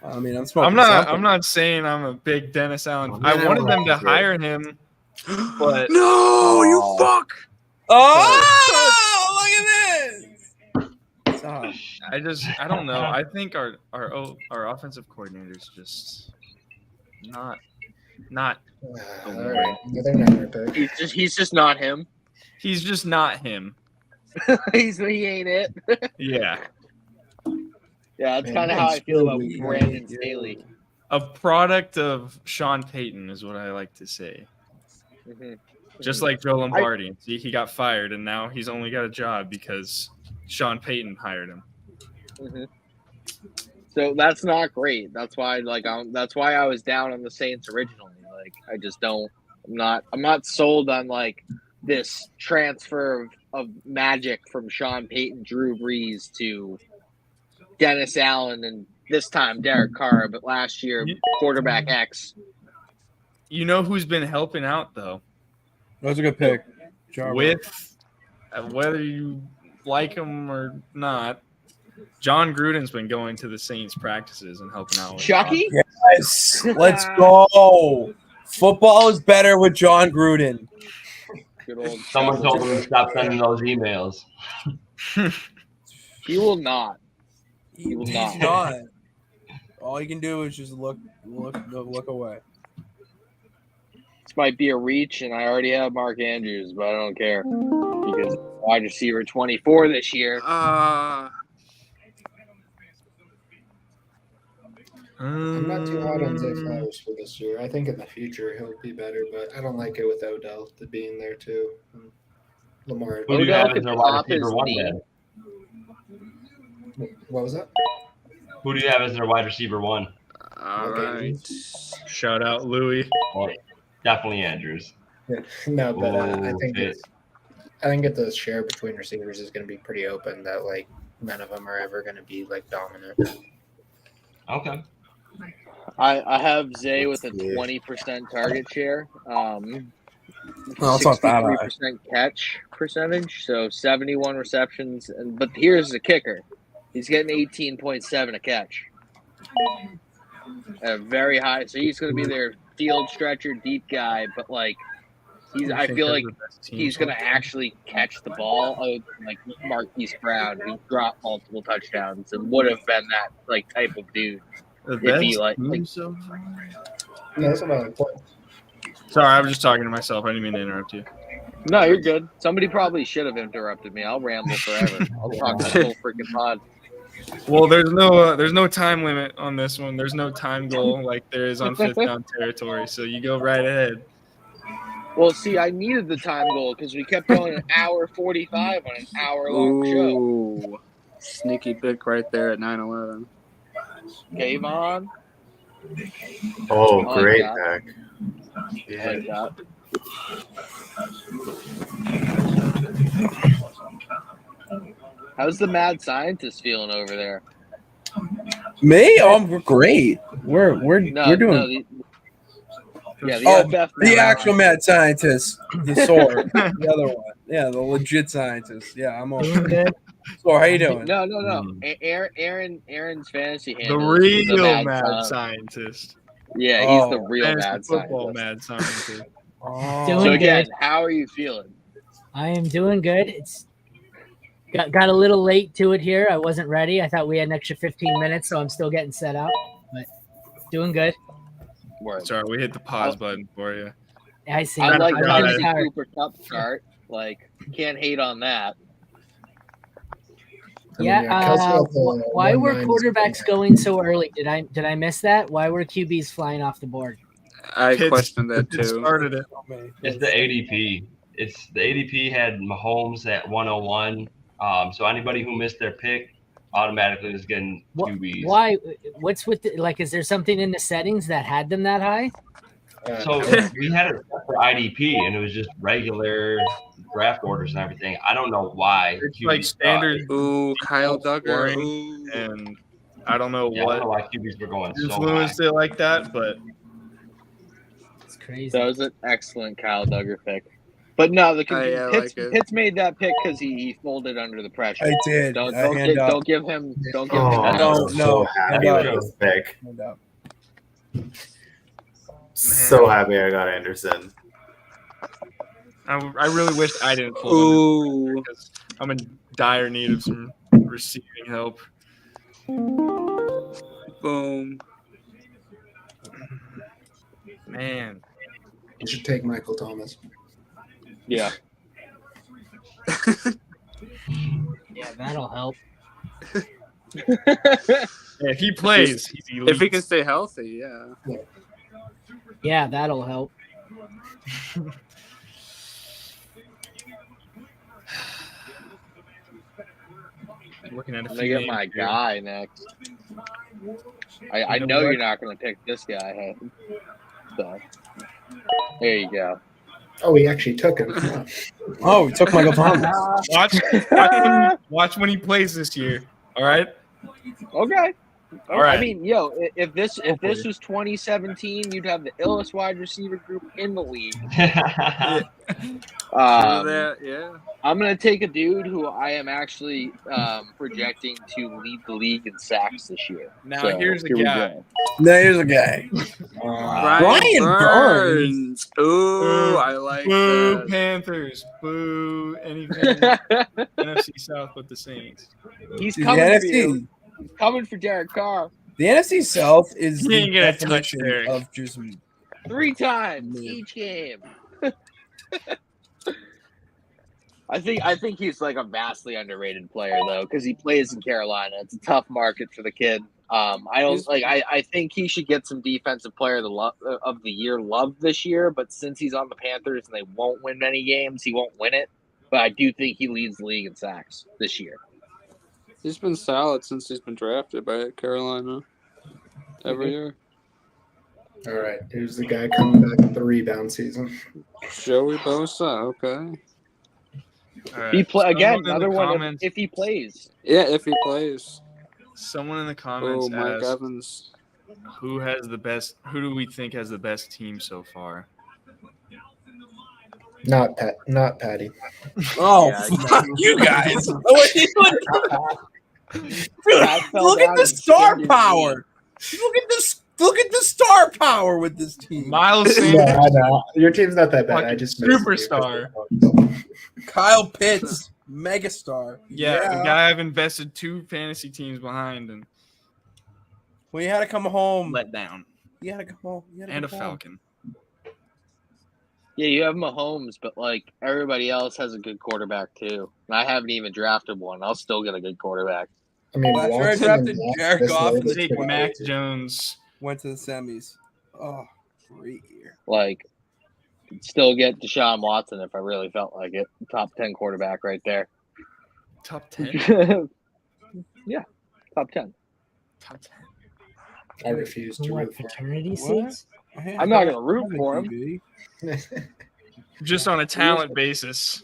I mean, I'm smoking. I'm not saying I'm a big Dennis Allen. I wanted them to hire him, but No, you fuck! Oh, look at this! Stop. I don't know. I think our offensive coordinator's just not. All right, another Niner pick. He's just not him. He's just not him. He ain't it. Yeah, Yeah, that's Man, kind of how I feel about Staley. Brandon Staley. a product of Sean Payton is what I like to say. Mm-hmm. Just like Joe Lombardi. See, he got fired, and now he's only got a job because Sean Payton hired him. Mm-hmm. So that's not great. That's why, that's why I was down on the Saints originally. Like, I just don't. I'm not sold on like this transfer of magic from Sean Payton, Drew Brees to Dennis Allen, and this time Derek Carr, but last year quarterback X. You know who's been helping out though? That was a good pick. With whether you like him or not, John Gruden's been going to the Saints practices and helping out with Chucky? Yes, let's go. Football is better with John Gruden. Good old Someone told him to stop sending those emails. He will not. He's not. not. All you can do is just look away. This might be a reach, and I already have Mark Andrews, but I don't care because wide receiver 24 this year. I'm not too hot on Zay Flowers for this year. I think in the future he'll be better, but I don't like it with Odell being there too. Lamar. Who do you Odell have as could their wide pop his receiver one knee. then? What was that? Who do you have as their wide receiver one? All right. Shout out Louis. Well, definitely Andrews. No, but I Oh, think shit. the share between receivers is going to be pretty open. That like none of them are ever going to be like dominant. Okay. I have Zay with a 20% target share. No, it's not that high. 63% catch percentage, so 71 receptions. But here's the kicker: he's getting 18.7 a catch, very high. So he's going to be their field stretcher, deep guy. But like, I feel like he's going to actually catch the ball, like Marquise Brown, who dropped multiple touchdowns and would have been that like type of dude. The It'd be best like- team so Yeah, that's about a point. Sorry, I was just talking to myself. I didn't mean to interrupt you. No, you're good. Somebody probably should have interrupted me. I'll ramble forever. I'll talk the whole freaking pod. Well, there's no time limit on this one. There's no time goal like there is on Fifth Down territory. So you go right ahead. Well, see, I needed the time goal because we kept going an hour 45 on an hour-long show. Ooh, sneaky pick right there at 9:11. Game on. Oh, I like great that. pick. I like that. How's the mad scientist feeling over there? Me? Oh, we're great. We're doing. The FF the mad actual mad scientist, the sword, the other one. Yeah, the legit scientist. Yeah, I'm okay. So how you doing? No. Aaron's fantasy The handle is real mad scientist. Yeah, he's the real fantasy mad football scientist. mad scientist. So again, how are you feeling? I am doing good. It's got a little late to it here. I wasn't ready. I thought we had an extra 15 minutes, so I'm still getting set up. But doing good. Sorry, we hit the pause button for you. I see. I like forgot Kelsey it. Cooper Cup start. Like, can't hate on that. Yeah. Why were quarterbacks going so early? Did I miss that? Why were QBs flying off the board? I questioned that too. Started it. It's the ADP. It's the ADP had Mahomes at 101. So anybody who missed their pick automatically is getting QBs. Why? What's with is there something in the settings that had them that high? So we had it for IDP, and it was just regular draft orders and everything. I don't know why. It's like standard. Ooh, Kyle Duggar. Ooh. And I don't know I what don't know why QBs were going so high. influenced it like that, but it's crazy. That was an excellent Kyle Duggar pick. But no, Pitts made that pick because he folded under the pressure. I did. Don't give him. Don't give him. No. Happy with this pick. So happy I got Anderson. I really wish I didn't pull him because I'm in dire need of some receiving help. Boom. Man. You should take Michael Thomas. Yeah. Yeah, that'll help. If he plays, he's elite. If he can stay healthy, yeah. Yeah, that'll help. Looking at I'm gonna get my guy next. I know you're not gonna pick this guy. So there you go. Oh, he actually took him. Oh, he took Michael Thomas. Watch when he plays this year. All right. Okay. All right. I mean, if this was 2017, you'd have the illest wide receiver group in the league. I'm gonna take a dude who I am actually projecting to lead the league in sacks this year. Now So, here's a here we guy. go. Now here's a guy. Brian Burns. Ooh, I like Boo that. Panthers. Boo anything. NFC South with the Saints. He's The coming for NFC. you. He's coming for Derek Carr The NFC South is He the ain't gonna touch definition Derek. of just 3 times each game. I think he's like a vastly underrated player though, because he plays in Carolina. It's a tough market for the kid. I think he should get some defensive player of the year love this year, but since he's on the Panthers and they won't win many games, he won't win it. But I do think he leads the league in sacks this year. He's been solid since he's been drafted by Carolina every year. All right, here's the guy coming back with the rebound season. Joey Bosa, okay. All right. He Someone in the another one comments- if he plays. Yeah, if he plays. Someone in the comments Mike asked, Evans. who do we think has the best team so far? Not Patty. Oh, Yeah, fuck you guys. Dude, look at the star power. Look at the star power with this team. Miles Yeah, Sanders, I know. Your team's not that bad. I Fucking just missed you. superstar. Kyle Pitts, megastar. Yeah, the guy I've invested 2 fantasy teams behind and Well, you had to come home. let down. You had to come home. You had to And a come home. Falcon. Yeah, you have Mahomes, but like everybody else has a good quarterback too. And I haven't even drafted one. I'll still get a good quarterback. I mean, Last year I Watson drafted and Dak Jared this Goff late in the is Take pretty Mac crazy. Jones. went to the semis. Oh, great year. Like, still get Deshaun Watson if I really felt like it. Top 10 quarterback right there. Top 10. Yeah, top 10. Top 10. I refuse to What, root for him. paternity What? seats? I'm not gonna root for him. DB. Just on a talent basis.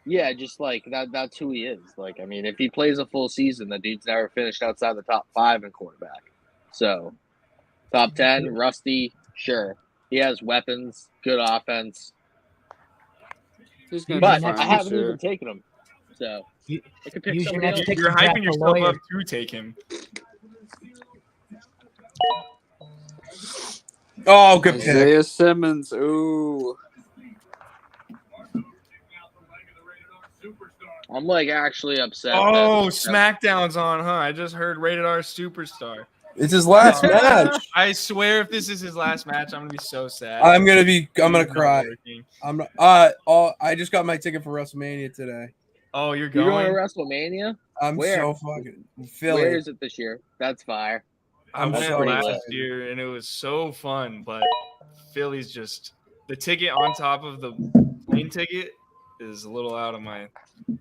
Yeah, just like that's who he is. Like, I mean, if he plays a full season, the dude's never finished outside the top 5 in quarterback. So, top 10, Rusty, sure. He has weapons, good offense. He's gonna But be I fine haven't this year. even taken him. So, I could pick Use your somebody next else. pick. You're to draft hyping a yourself lawyer. up to take him. Oh, good pick. Isaiah Simmons. Ooh. I'm like actually upset. Oh, that- SmackDown's on, huh? I just heard Rated R Superstar. It's his last match. I swear, if this is his last match, I'm gonna be so sad. I'm gonna Not cry. working. I'm not. I just got my ticket for WrestleMania today. Oh, you're You're going going. to WrestleMania? I'm Where? so fucking Philly. Where is it this year? That's fire. I I'm went so pretty last lit. year and it was so fun, but Philly's just the ticket on top of the plane ticket is a little out of my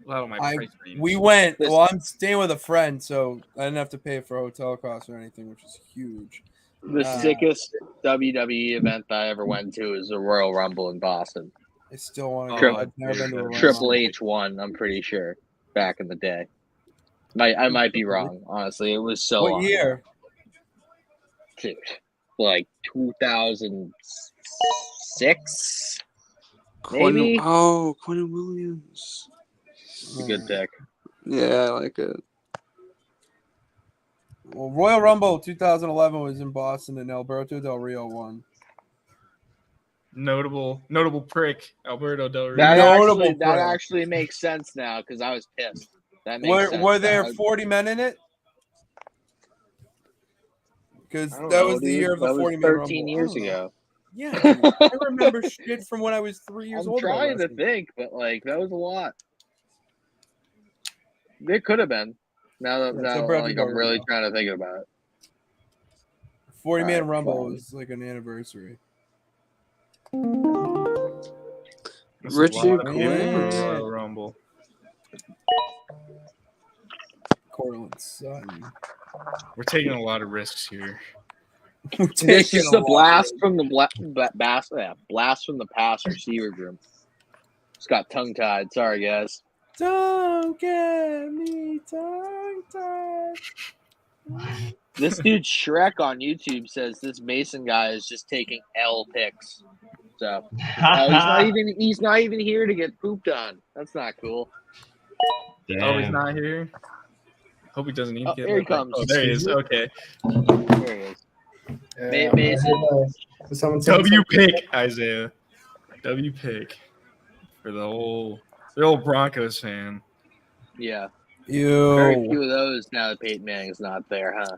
price range. We went. This- Well, I'm staying with a friend, so I didn't have to pay for hotel costs or anything, which is huge. The sickest WWE event that I ever went to is the Royal Rumble in Boston. I still want to Triple- go. I've never been to a Royal Triple Rumble. H won, I'm pretty sure, back in the day. I might be wrong, honestly. It was so What long year? ago. Like 2006? Maybe? Quentin Williams. It's a good pick. Yeah, I like it. Well, Royal Rumble 2011 was in Boston, and Alberto Del Rio won. Notable prick, Alberto Del Rio. Notable That prick. actually makes sense now because I was pissed. That makes sense. Were there now. 40 men in it? Because I don't that know, was the dude. year of the That was 40 man 13 Rumble. years I don't know. ago. Yeah, dude. I remember shit from when I was 3 years I'm old. about trying to wrestling. think, but like that was a lot. There could have been. Now that Yeah, so Brad like, Del I'm really Rio. trying to think about it. 40 man Alright, Rumble fine. was like an anniversary. That's a Richie lot of people Quinn. for Royal Rumble. Cortland Sutton. We're taking a lot of risks here. We're This taking is a the lot blast of- from the blast from the past receiver room. Just got tongue tied. Sorry, guys. Don't get me tongue tied. This dude Shrek on YouTube says this Mason guy is just taking L picks. So he's not even here to get pooped on. That's not cool. Oh, he's Damn. not here. Hope he doesn't even Oh, get. there he let- comes. Oh, there he is. Okay. There he is. Mason. Someone said W something. pick, Isaiah. W pick for the old Broncos fan. Yeah. Very Ew. few of those now that Peyton Manning's not there, huh?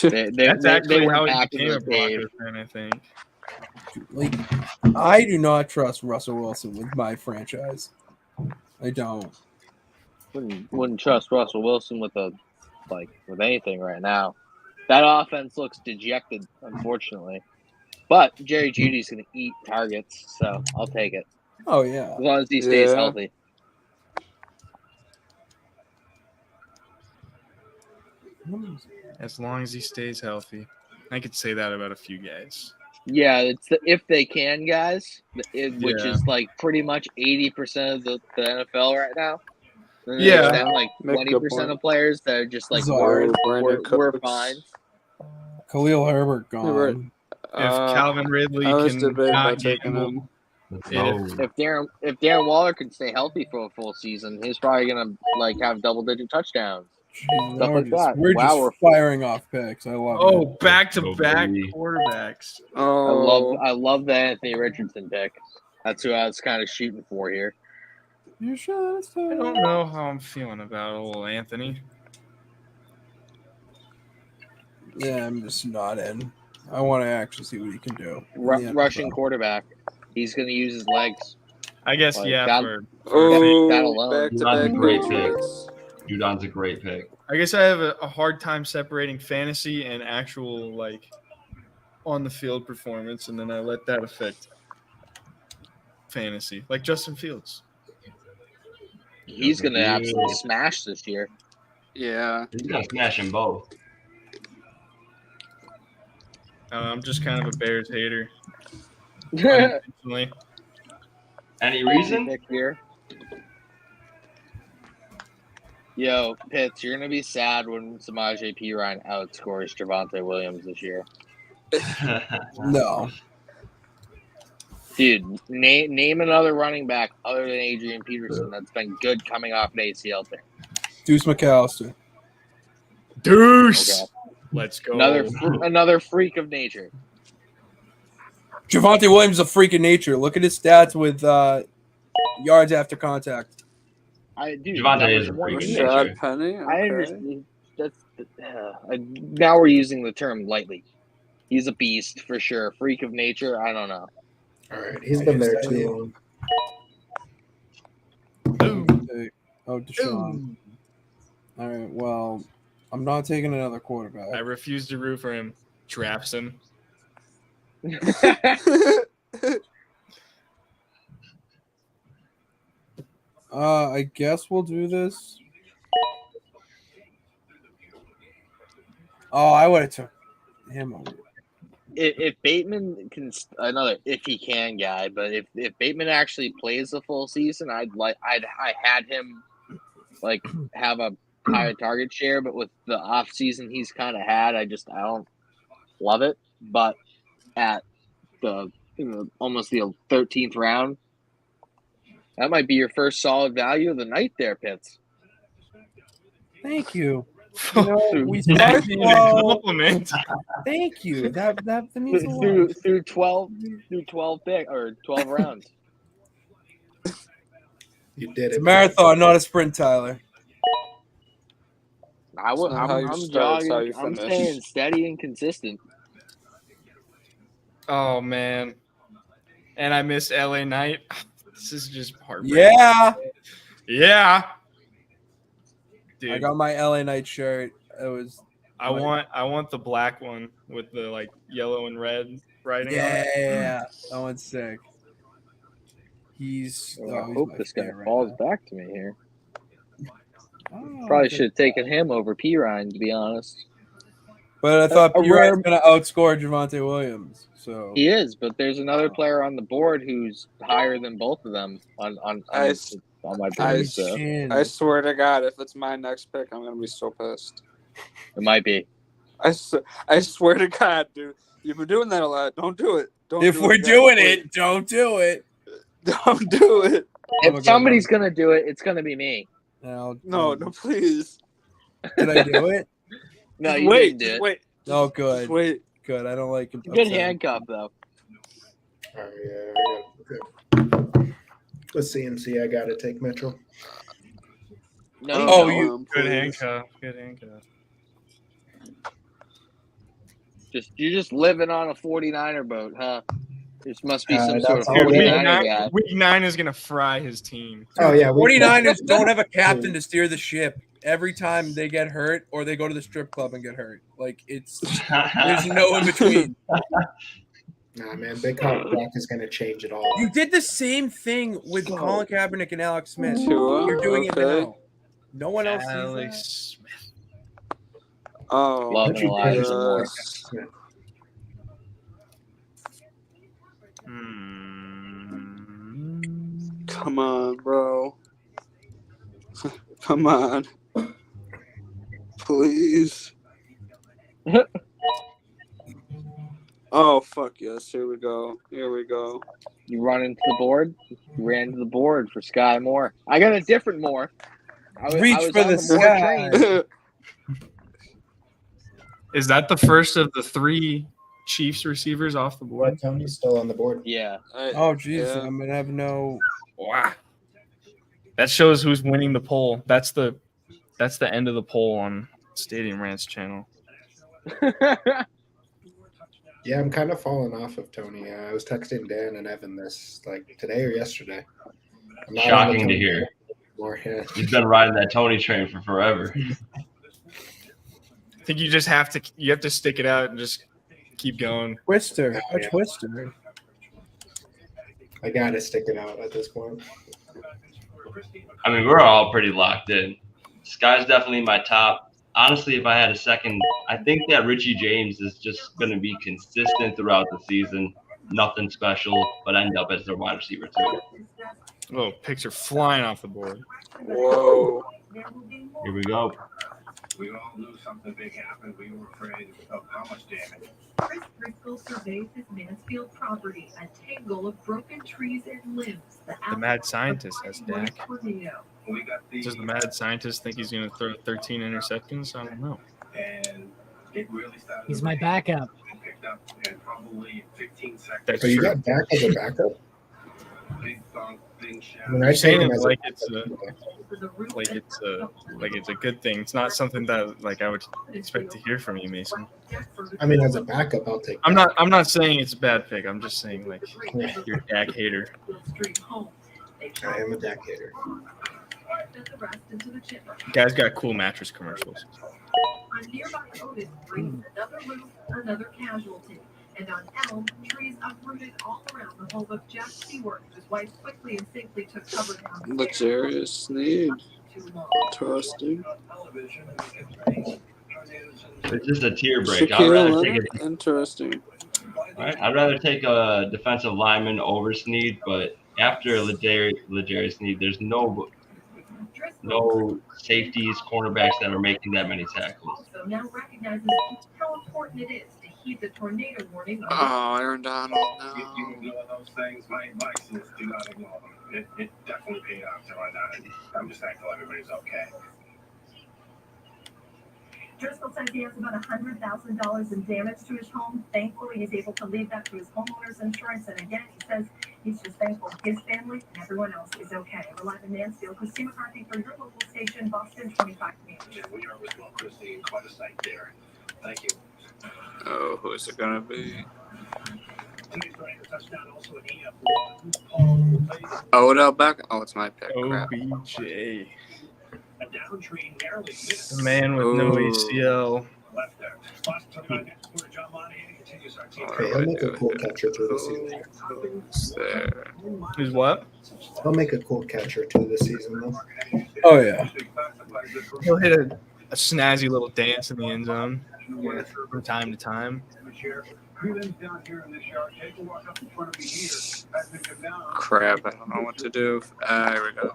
That's actually went how he back into became a the cave. Broncos fan, I think. Like, I do not trust Russell Wilson with my franchise. I don't. Wouldn't trust Russell Wilson with anything right now. That offense looks dejected, unfortunately. But Jerry Judy's going to eat targets, so I'll take it Oh yeah. as long as he stays Yeah. healthy. As long as he stays healthy. I could say that about a few guys. Yeah, it's the if they can guys, which Yeah. is like pretty much 80% of the NFL right now. And then Yeah. there's that, like Make a good 20% point. of players that are just like Sorry. we're fine. Khalil Herbert gone. Herbert. If Calvin Ridley I was can debating not about taking gamble, him. If Darren Waller can stay healthy for a full season, he's probably gonna like have double-digit touchdowns. Jeez, Stuff like that. we're Wow, just firing off picks. I love oh, it. back-to-back baby. quarterbacks. Oh, I love the Anthony Richardson pick. That's who I was kind of shooting for here. You should I don't know how I'm feeling about old Anthony. Yeah, I'm just not in. I want to actually see what he can do. Rushing quarterback. He's going to use his legs. I guess, Like, yeah. that- Oh, that alone. back-to-back Judon's a great Patriots. pick. Judon's a great pick. I guess I have a hard time separating fantasy and actual, like, on the field performance, and then I let that affect fantasy, like Justin Fields. He's going to absolutely smash this year. Yeah. He's gonna smash them both. I'm just kind of a Bears hater. Unintentionally. Any reason? Pick here. Yo, Pitts, you're going to be sad when Samaje Perine outscores Javonte Williams this year. No. Dude, name another running back other than Adrian Peterson that's been good coming off an ACL thing. Deuce McAllister. Deuce. Okay. Let's go. Another freak of nature. Javonte Williams is a freak of nature. Look at his stats with yards after contact. Javonte is a freak of Rashad nature. Penny. I Okay. understand. Now we're using the term lightly. He's a beast for sure. Freak of nature. I don't know. All right, he's been there too long. Oh, Deshaun. All right, well, I'm not taking another quarterback. I refuse to root for him. Drafts him. I guess we'll do this. Oh, I would have took him over. If Bateman can if he can, guy, but if Bateman actually plays the full season, I had him like have a higher target share, but with the off season he's kind of had, I don't love it. But at the almost the 13th round, that might be your first solid value of the night there, Pitts. Thank you. We start being a compliment. Thank you. That means a lot. through 12 rounds. You did It's a it. marathon, not a sprint, Tyler. I'm how you start, it's how you I'm finish. staying steady and consistent. Oh man, and I missed LA Knight. This is just heartbreaking. Yeah. Yeah. Dude, I got my LA Knight shirt. It was I want the black one with the like yellow and red writing on it. yeah. That one's sick. He's I he's hope my this guy favorite falls now. back to me here. Oh, Probably okay. should have taken him over Perine, to be honest. But I thought a Purine's rare- going to outscore Javonte Williams. So He is, but there's another player on the board who's higher than both of them on my board. So I swear to God, if it's my next pick, I'm gonna be so pissed. it might be. I swear to God, dude, you've been doing that a lot. Don't do it. Don't. if do we're it, guys, doing please. it, don't do it. Don't do it. If somebody's gonna do it, it's gonna be me. No, No, please. Did I do it? No, you Wait, didn't do it. wait, Oh, good. just wait. Good. I don't like him. Good handcuff though. Oh, yeah. Okay. Let's CMC. I got to take Mitchell. No, Oh, no, you- Good please. handcuff. Good handcuff. you're just living on a 49er boat, huh? This must be some That's sort of all Dude, we week, 49er nine, guy. week 9 is gonna fry his team. Oh yeah, 49ers don't have a captain to steer the ship. Every time they get hurt or they go to the strip club and get hurt. Like there's no in between. Nah, man, Big Cock is going to change it all. You did the same thing with Colin Kaepernick and Alex Smith. Tua, You're doing it okay. now. No one else sees Alex that. Smith. Oh, Love Don't you Elijah dare. Moore. Yeah. come on, bro. Come on. Please. Oh, fuck yes. Here we go. Here we go. You run into the board. You ran to the board for Sky Moore. I got a different Moore. Reach I was for on the Moore sky. train. Is that the first of the 3 Chiefs receivers off the board? Tony's still on the board. Yeah. Oh, Jesus. Yeah. I'm going to have no. Wow. That shows who's winning the poll. That's the end of the poll on Stadium Rant's channel. Yeah, I'm kind of falling off of Tony. I was texting Dan and Evan this like today or yesterday. I'm not on the Shocking to Tony hear. anymore, yeah. He's been riding that Tony train for forever. I think you just have to stick it out and just keep going. Twister. Oh, A yeah. twister. I gotta stick it out at this point. I mean, we're all pretty locked in. Sky's definitely my top. Honestly, if I had a second, I think that Richie James is just going to be consistent throughout the season. Nothing special, but end up as their wide receiver too. Oh, picks are flying off the board. Whoa. Here we go. We all knew something big happened. We were afraid of how much damage. Chris Driscoll surveys his Mansfield property, a tangle of broken trees and limbs. The mad scientist has Dak. Tornado. We got the, Does the mad scientist think he's going to throw 13 interceptions? I don't know. and it really started. He's my backup. Picked up in probably 15 seconds. That's So you true. got Dak as a backup? Big thunk, big shout. I mean, I saying take him it as like it's a good thing. It's not something that like I would expect to hear from you, Mason. I mean, as a backup, I'll take. I'm not saying it's a bad pick. I'm just saying like you're a Dak hater. I am a Dak hater. Guy's got cool mattress commercials. On nearby Otis brings another roof, another casualty. And on Elm, trees uprooted all around the home of Jeff Stewart, whose wife quickly and safely took cover down. Luxurious Sneed. Interesting. It's just a tear break. I'd rather take a, Interesting. right? I'd rather take a defensive lineman over Sneed, but after Legarius Sneed, there's no safeties, cornerbacks that are making that many tackles. So now recognizes how important it is to heed the tornado warning. Oh, Aaron Donald. You can No. ignore those things. My advice is do not ignore them. It definitely paid off to run out. I'm just thankful everybody's okay. Driscoll says he has about $100,000 in damage to his home. Thankfully, he's able to leave that to his homeowner's insurance. And again, he says he's just thankful his family and everyone else is okay. We're live in Mansfield. Christine McCarthy for your local station, Boston 25 News. Yeah, we are as well, Christine. Quite a sight there. Thank you. Oh, who's it gonna be? Today's running a touchdown also an EF1. Odell Beckham. Oh, it's my pick. Crap. OBJ. A down tree narrowly missed. The man with no Ooh. ACL. Left there. Boston 25 next quarter. John Monahan continues our team. Hey, I'll make a cool catcher through the season. Who's there? Who's what? I'll make a cool catcher too this season, though. Oh yeah. He'll hit a snazzy little dance in the end zone from time to time. Crap, I don't know what to do. There we go.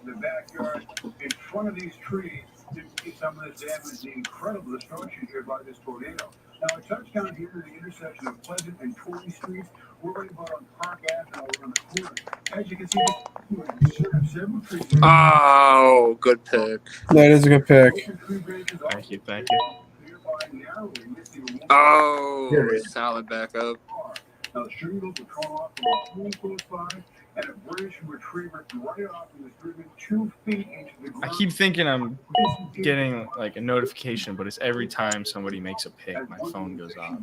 The backyard in front of these trees to see some of the damage, the incredible destruction here by this tornado. Now, a touchdown here to the intersection of Pleasant and Torrey Streets. We're right about on Park Avenue over on the corner. As you can see, several trees. Oh, good pick. That is a good pick. Thank you, thank you. Oh, Here it is. solid backup. Now, the shingles were torn off from a pool close by, and a British retriever right off and was driven 2 feet into the ground. I keep thinking I'm getting like a notification, but it's every time somebody makes a pick, my phone goes off.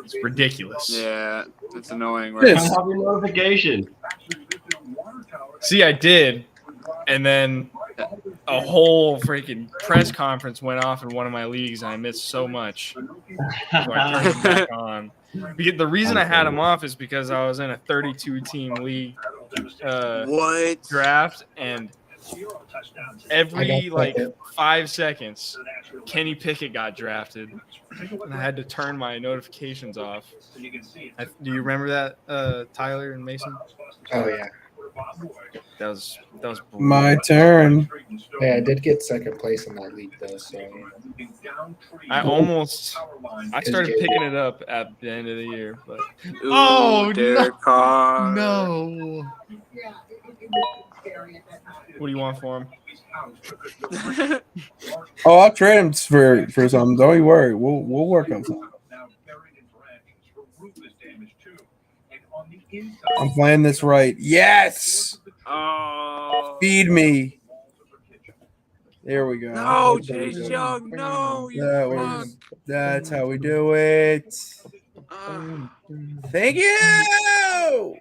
It's ridiculous. Yeah, it's annoying. It Right? is. Have your notification. See, I did, and then a whole freaking press conference went off in one of my leagues, and I missed so much. So I turned it back on. Because the reason I had him off is because I was in a 32-team league What? draft, and every like 5 seconds, Kenny Pickett got drafted, and I had to turn my notifications off. Do you remember that, Tyler and Mason? Oh yeah. That was My turn. Hey, I did get second place in that league though, so I started picking it up at the end of the year, but Ooh, Oh, Derek Carr. no. What do you want for him? Oh, I'll trade him for something. Don't you worry. We'll work on something. I'm playing this right. Yes. Oh. Feed me. There we go. No, Chase Young. No, That's how we do it. Thank you.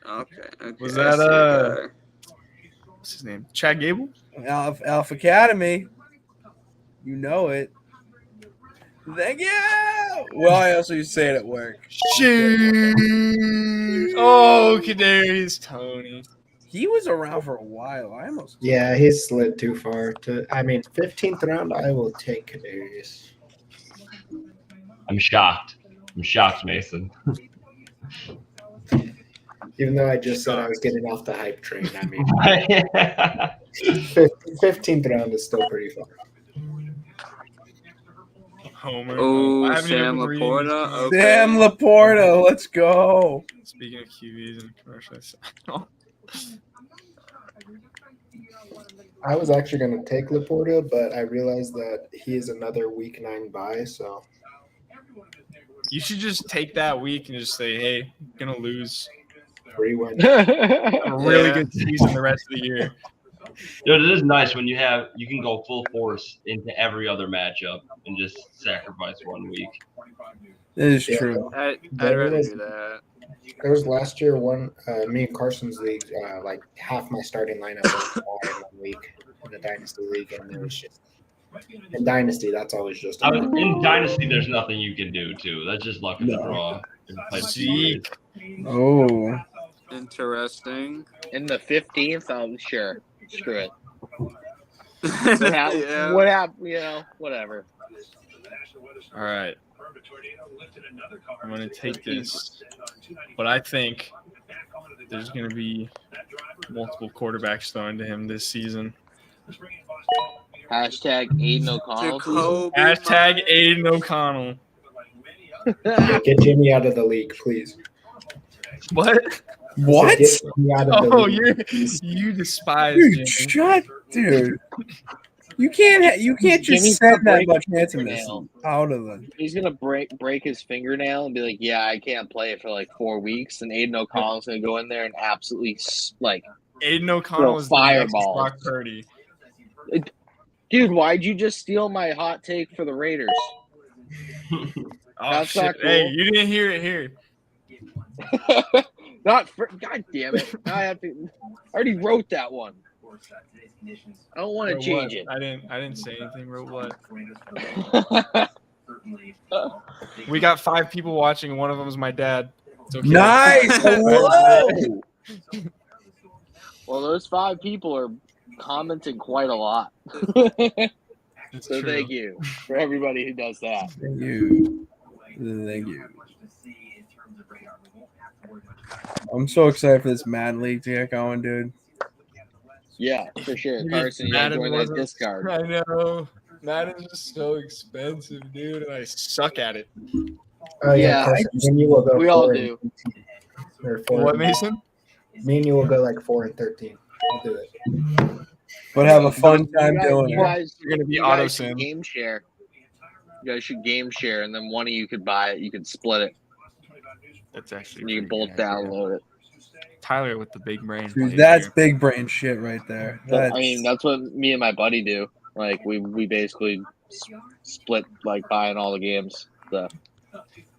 Okay. Was I see a that guy. what's his name? Chad Gable? Alpha Academy. You know it. Thank you. Well, I also used to say it at work. Oh, Kadarius Toney. He was around for a while. I almost. Yeah, he slid too far. 15th round, I will take Kadarius. I'm shocked. I'm shocked, Mason. Even though I just said I was getting off the hype train, I mean, 15th round is still pretty far. Homer. Oh, I haven't Sam even reading Laporta. these Okay. Sam Laporta. Let's go. Speaking of QBs and commercials. I was actually going to take Laporta, but I realized that he is another week 9 bye, so. You should just take that week and just say, hey, I'm gonna lose. 3-1. Have a really good season the rest of the year. Dude, it is nice when you can go full force into every other matchup and just sacrifice 1 week. It is true. I'd rather do that. There was last year me and Carson's league, like half my starting lineup was in 1 week in the Dynasty League, and there was just in Dynasty, that's always just in Dynasty, there's nothing you can do too. That's just luck of the draw. Zeke. Oh. Interesting. In the 15th, I'm sure. Screw it. Yeah. What happened? You know, whatever. All right. I'm going to take this. But I think there's going to be multiple quarterbacks thrown to him this season. Hashtag Aiden O'Connell. Hashtag Aiden O'Connell. Get Jimmy out of the league, please. What? What? Get Jimmy out of the Oh, league. you despise Dude, Jimmy. shut, dude. You can't just Jimmy's send gonna that break much his randomness fingernail. out of them. He's gonna break his fingernail and be like, "Yeah, I can't play for like 4 weeks." And Aiden O'Connell's gonna go in there and absolutely like Aiden O'Connell is the next fireball. Brock Purdy. Dude, why'd you just steal my hot take for the Raiders? Oh, That's shit. not cool. Hey, you didn't hear it here. Not for God damn it! I already wrote that one. I don't want to Wrote change what? it. I didn't say anything. Wrote what? We got 5 people watching, and one of them is my dad. It's okay. Nice. Hello. Well, those 5 people are commenting quite a lot. It's So true. thank you for everybody who does that. Thank you. Thank you. I'm so excited for this Madden League to get going, dude. Yeah, for sure. Maybe Carson, you gotta Madden join that wasn't- Discard. I know. Madden's just so expensive, dude, and I suck at it. Oh, Yeah, Carson, me and you will go we all 4 do. and 13. Or 4 What, and- Mason? Me and you will go like 4 and 13. We'll do it. But have a fun time You guys- doing you it. guys- You're gonna be you guys auto should sim. game share. You guys should game share, and then one of you could buy it. You could split it, That's actually. and you can a pretty both good idea. download it. Tyler with the big brain. Dude, plays that's here. big brain shit right there. But, I mean, that's what me and my buddy do. Like we basically split like buying all the games. So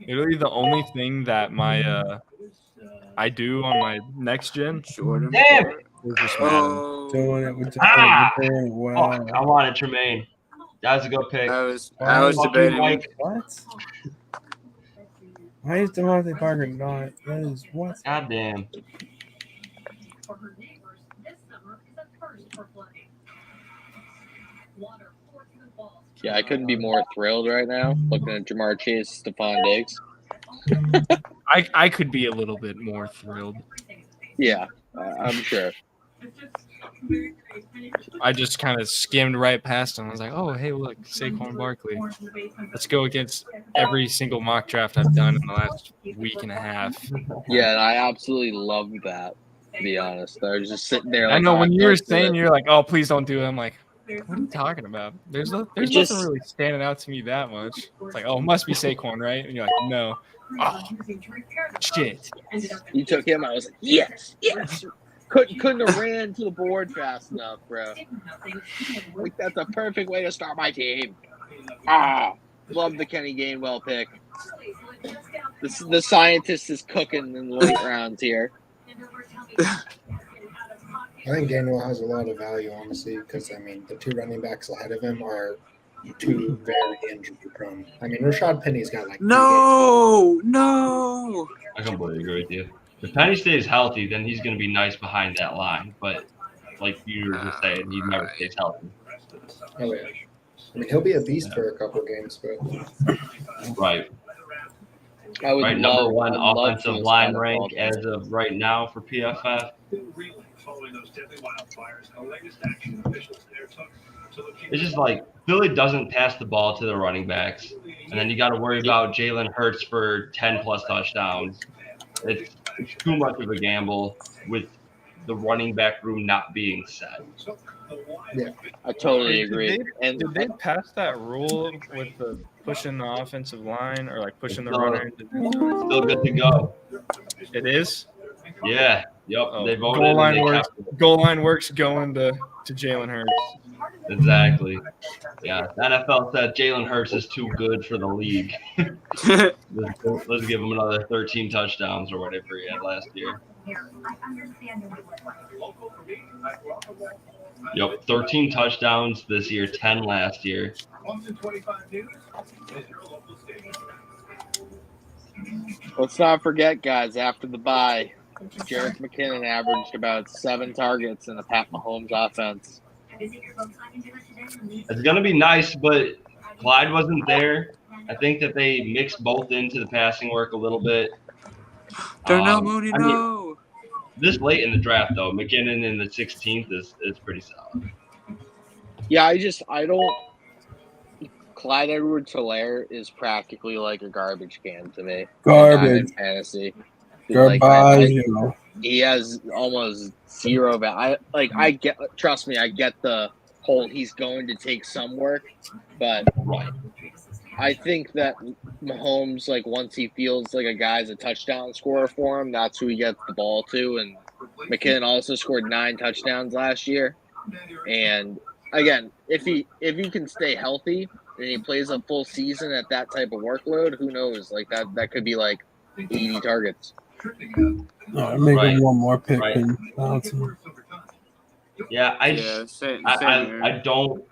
Literally the only thing that my I do on my next gen Jordan. Damn. is just Madden. Oh, doing it. We're doing Ah! it. We're doing it well. Fuck, I wanted Tremaine. That was a good pick. I was Fuck you, debating. Mike. What? Why is Devontae Parker not? That is what? God damn. For her neighbors, this summer is a first for flooding. Water pours through the walls. yeah, I couldn't be more thrilled right now looking at Jamar Chase, Stephon Diggs. I could be a little bit more thrilled. Yeah, I'm sure. I just kind of skimmed right past him. I was like, oh, hey, look, Saquon Barkley. Let's go against every single mock draft I've done in the last week and a half. Yeah, and I absolutely love that. To be honest, I was just sitting there. Like, I know oh, when I you were can't do saying it. you're like, oh, please don't do it. I'm like, what are you talking about? There's just- nothing really standing out to me that much. It's like, oh, it must be Saquon, right? And you're like, no. Oh, shit. You took him. I was like, yes, yes. Couldn't have ran to the board fast enough, bro. Like that's a perfect way to start my team. Love the Kenny Gainwell pick. The scientist is cooking in the late rounds here. I think Gainwell has a lot of value, honestly, because I mean the two running backs ahead of him are two very injury prone. I mean Rashad Penny's got like No. I completely agree with you. If Penny stays healthy, then he's going to be nice behind that line. But like you were just saying, he never stays healthy. Oh yeah. I mean he'll be a beast for a couple games, but Right. I would Right, love, number one I'd love offensive for this line kind of rank offense. as of right now for PFF. It's just like Philly doesn't pass the ball to the running backs, and then you got to worry about Jalen Hurts for 10+ touchdowns. It's too much of a gamble with the running back room not being set. yeah. I totally Hey, agree. Did they pass that rule with the pushing the offensive line or like pushing the No. runner? Still good to go. It is. Yeah. Yep. Oh, They voted. goal and line they works. kept it. Goal line works going to Jalen Hurts. Exactly. Yeah. The NFL said Jalen Hurts is too good for the league. Let's give him another 13 touchdowns or whatever he had last year. Yep. 13 touchdowns this year, 10 last year. Let's not forget, guys, after the bye, Jerick McKinnon averaged about 7 targets in the Pat Mahomes offense. It's going to be nice, but Clyde wasn't there. I think that they mixed both into the passing work a little bit. Darnell Mooney, I mean, no. this late in the draft, though, McKinnon in the 16th is pretty solid. Yeah, I don't. Clyde Edwards-Helaire is practically like a garbage can to me. Garbage. In fantasy. Garbage. He has almost zero value. I get. Trust me, I get the whole he's going to take some work, but I think that Mahomes, like once he feels like a guy's a touchdown scorer for him, that's who he gets the ball to. And McKinnon also scored 9 touchdowns last year. And again, if he can stay healthy and he plays a full season at that type of workload, who knows? Like that could be like 80 targets. I'm making one more pick. Right. And Yeah, I don't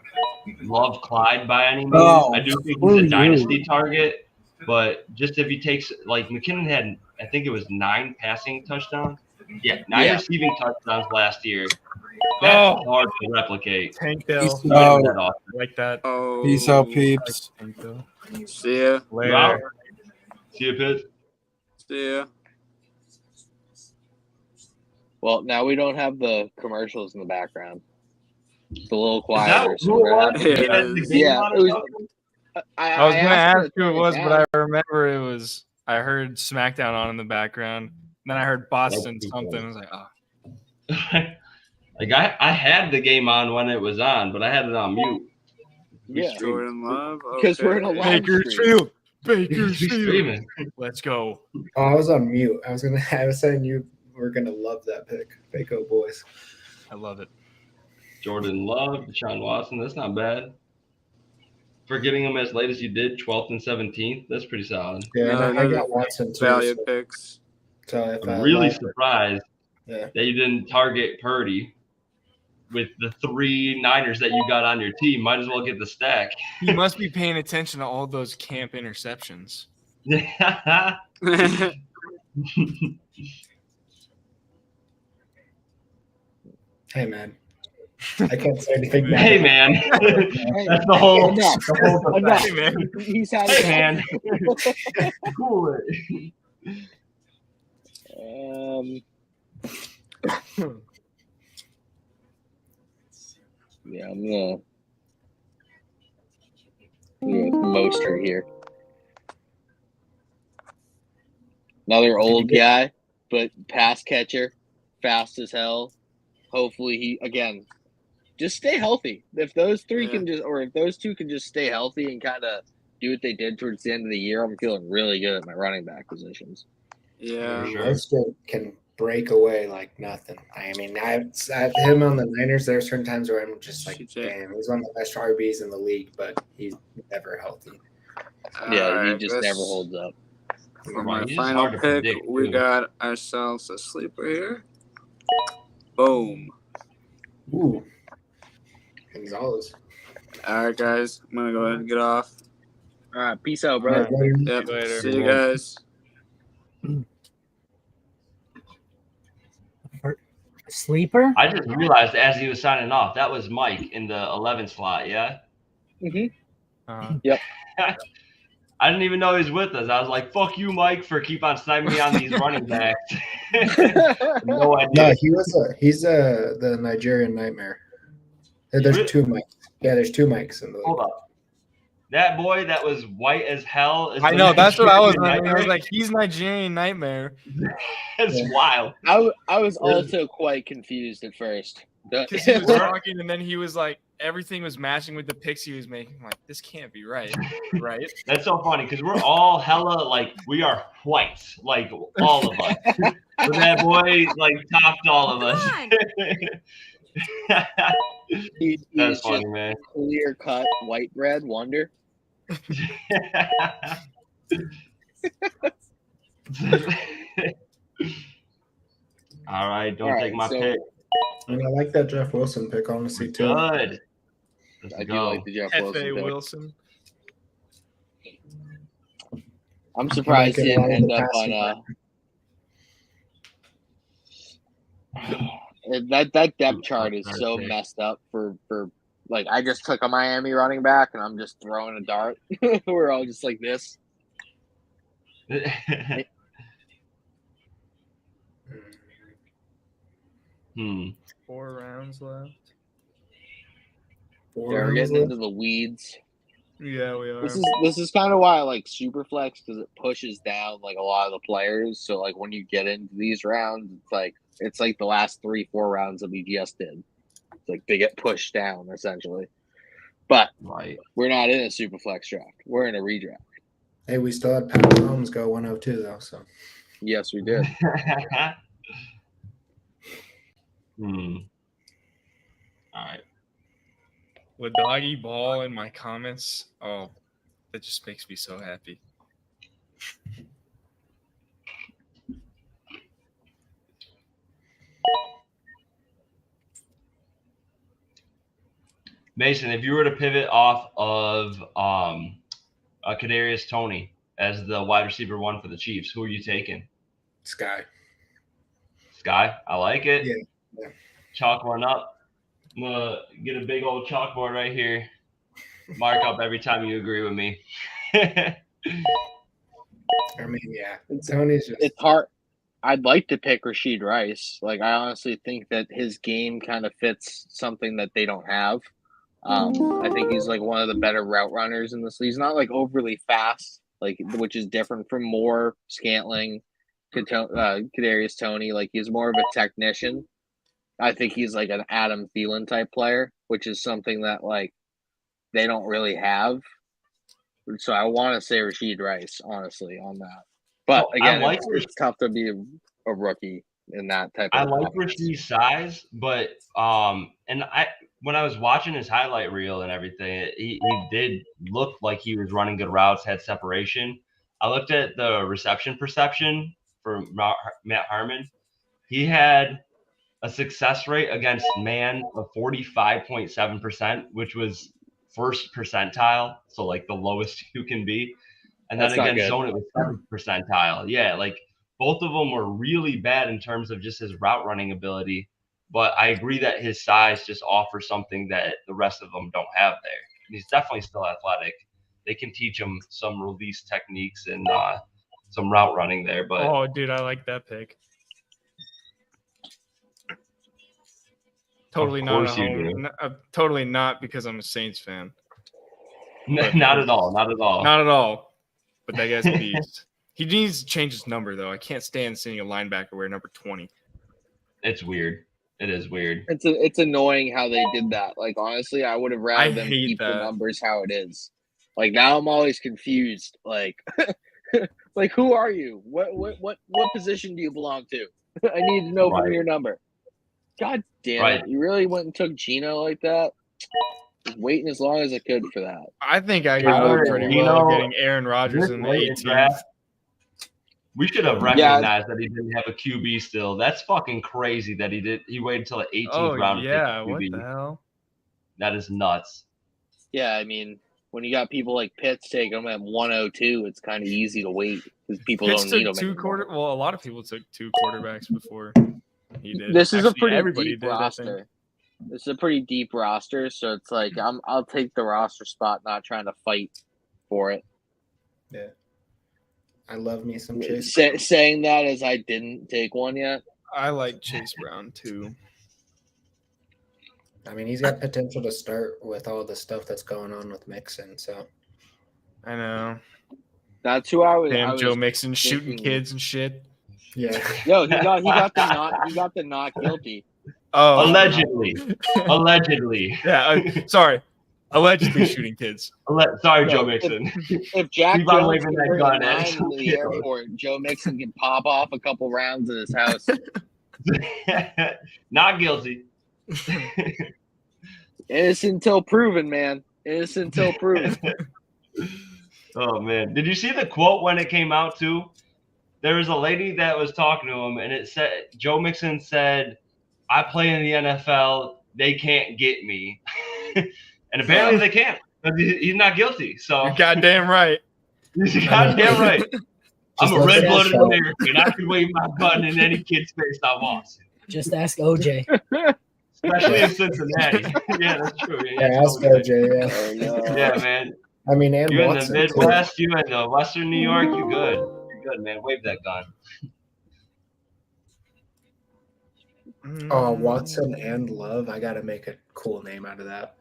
love Clyde by any means. No. I do think he's a dynasty target, but just if he takes like McKinnon had, I think it was 9 passing touchdowns. Yeah, 9 receiving touchdowns last year. That's hard to replicate. Tank Bill. Like that. Oh. Peace out, peeps. See ya. Later. See ya, Pitt. See ya. Well, now we don't have the commercials in the background. It's a little quieter. That it was. I was going to ask who it was, but I remember it was. I heard SmackDown on in the background. Then I heard Boston something. I was like, oh. Like I had the game on when it was on, but I had it on mute. Jordan Love. Because we're in a live Bakersfield. Bakersfield. Let's go. Oh, I was on mute. I was saying you were gonna love that pick. Baco boys. I love it. Jordan Love, Deshaun Watson, that's not bad. For getting him as late as you did, 12th and 17th, that's pretty solid. Yeah, I got Watson too. Value picks. So I'm really surprised that you didn't target Purdy with the 3 Niners that you got on your team. Might as well get the stack. He must be paying attention to all those camp interceptions. Hey, man. I can't say anything bad. Hey, man. That's the whole. Hey, man. He's had hey, man. Cool it. Yeah, I'm gonna with Mostert here. Another old guy, but pass catcher, fast as hell. Hopefully he again just stay healthy. If those 3 can just, or if those 2 can just stay healthy and kind of do what they did towards the end of the year, I'm feeling really good at my running back positions. Yeah, Mostert can break away like nothing. I mean, I've him on the Niners. There are certain times where I'm just like, damn, he's one of the best RBs in the league, but he's never healthy. Yeah, he just never holds up. For my final pick, we got ourselves a sleeper here. Boom. Ooh. Gonzalez. All right, guys. I'm going to go ahead and get off. All right. Peace out, brother. Yep. See you guys. Sleeper? I just realized as he was signing off, that was Mike in the 11 slot, yeah? Mm-hmm. Yep. I didn't even know he was with us. I was like, fuck you, Mike, for keep on sniping me on these running backs. No idea. No, he's the Nigerian Nightmare. There's two mics. Yeah, there's two mics in the league. Hold up. That boy that was white as hell. I know. That's what I was wondering. I was like, he's Nigerian Nightmare. It's wild. I was also quite confused at first. Because he was talking, and then he was like, everything was matching with the picks he was making. I'm like, this can't be right. Right? That's so funny because we're all hella, like, we are white. Like, all of us. But that boy, like, topped all of us. He's That's funny, just man. Clear cut white bread wonder. All right, don't take my pick. And I like that Jeff Wilson pick, honestly, too. Good. I do like the Jeff Wilson pick. I'm surprised he didn't end up on that depth chart is so messed up for like I just took a Miami running back and I'm just throwing a dart. We're all just like this. Hmm. 4 rounds left. We're getting into the weeds. Yeah, we are. This is kind of why I like Superflex because it pushes down like a lot of the players. So like when you get into these rounds, it's like the last 3-4 rounds that we just did. It's like they get pushed down essentially. But we're not in a Superflex draft. We're in a redraft. Hey, we still had Pat Mahomes go 102 though. So yes, we did. All right. With Doggy Ball in my comments, oh, that just makes me so happy. Mason, if you were to pivot off of Kadarius Toney as the wide receiver 1 for the Chiefs, who are you taking? Sky, I like it. Yeah. Chalk one up. I'm gonna get a big old chalkboard right here. Mark up every time you agree with me. I mean, yeah, Tony's just. It's hard. I'd like to pick Rashid Rice. Like I honestly think that his game kind of fits something that they don't have. I think he's like one of the better route runners in this league. He's not like overly fast, like which is different from Moore, Scantling, Kadarius Toney. Like he's more of a technician. I think he's like an Adam Thielen type player, which is something that like they don't really have. So I want to say Rashid Rice, honestly, on that. But again, it's tough to be a rookie in that type of. I like Rashid's size, but when I was watching his highlight reel and everything, he did look like he was running good routes, had separation. I looked at the reception perception for Matt Harmon. He had a success rate against man of 45.7%, which was first percentile, so like the lowest you can be. And then against zone, it was 7th percentile. Yeah, like both of them were really bad in terms of just his route running ability. But I agree that his size just offers something that the rest of them don't have there. And he's definitely still athletic. They can teach him some release techniques and some route running there. But oh, dude, I like that pick. Totally not. Totally not because I'm a Saints fan. Not at all. Not at all. Not at all. But that guy's a beast. He needs to change his number though. I can't stand seeing a linebacker wear number 20. It's weird. It is weird. It's annoying how they did that. Like honestly, I would have rather them keep the numbers how it is. Like now I'm always confused. Like like who are you? What position do you belong to? I need to know from Right. your number. God damn Right. it! You really went and took Gino like that? I was waiting as long as I could for that. I think I got away pretty well getting Aaron Rodgers in the 18th. We should have recognized that he didn't have a QB still. That's fucking crazy that he waited until the 18th round to pick a QB. What the hell? That is nuts. Yeah, I mean, when you got people like Pitts taking them at 102, it's kind of easy to wait because people Pitts don't need them took anymore. Well, a lot of people took 2 quarterbacks before he did. This is Actually, a pretty everybody deep did, I think. roster. This is a pretty deep roster, so it's like I'll take the roster spot, not trying to fight for it. Yeah. I love me some Chase. Saying that as I didn't take one yet. I like Chase Brown too. I mean, he's got potential to start with all the stuff that's going on with Mixon. So I know. That's who I was. Damn, Joe Mixon thinking. shooting kids and shit. Yeah. Yo, he got the not guilty. Oh, Allegedly. Yeah. Sorry. Allegedly shooting kids. Sorry, Joe Mixon. If Jack Keep on Jones waving can that bring gun a at 9 us. into the airport, Joe Mixon can pop off a couple rounds in his house. Not guilty. Innocent until proven, man. Innocent until proven. Oh man, did you see the quote when it came out too? There was a lady that was talking to him, and it said Joe Mixon said, "I play in the NFL. They can't get me," and apparently they can't because he's not guilty. So You're goddamn right. He's goddamn right. I'm a red-blooded show. American. I can wave my gun in any kid's face I want. Just ask OJ. Especially in Cincinnati. Yeah, that's true. Yeah, ask OJ. Yeah. Yeah, man. I mean, and You in the Watson, Midwest, you in the Western New York, you good. You're good, man. Wave that gun. too. Oh, Watson and Love. I got to make a cool name out of that.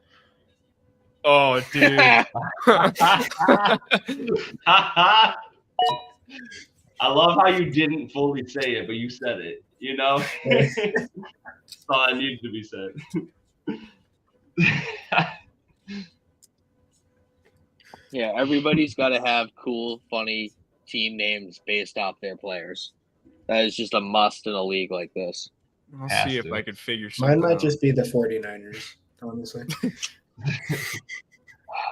Oh, dude. I love how you didn't fully say it, but you said it. You know? That's all that needs to be said. Yeah, everybody's got to have cool, funny team names based off their players. That is just a must in a league like this. I'll Has see to. if I could figure something Mine might out. just be the 49ers, honestly.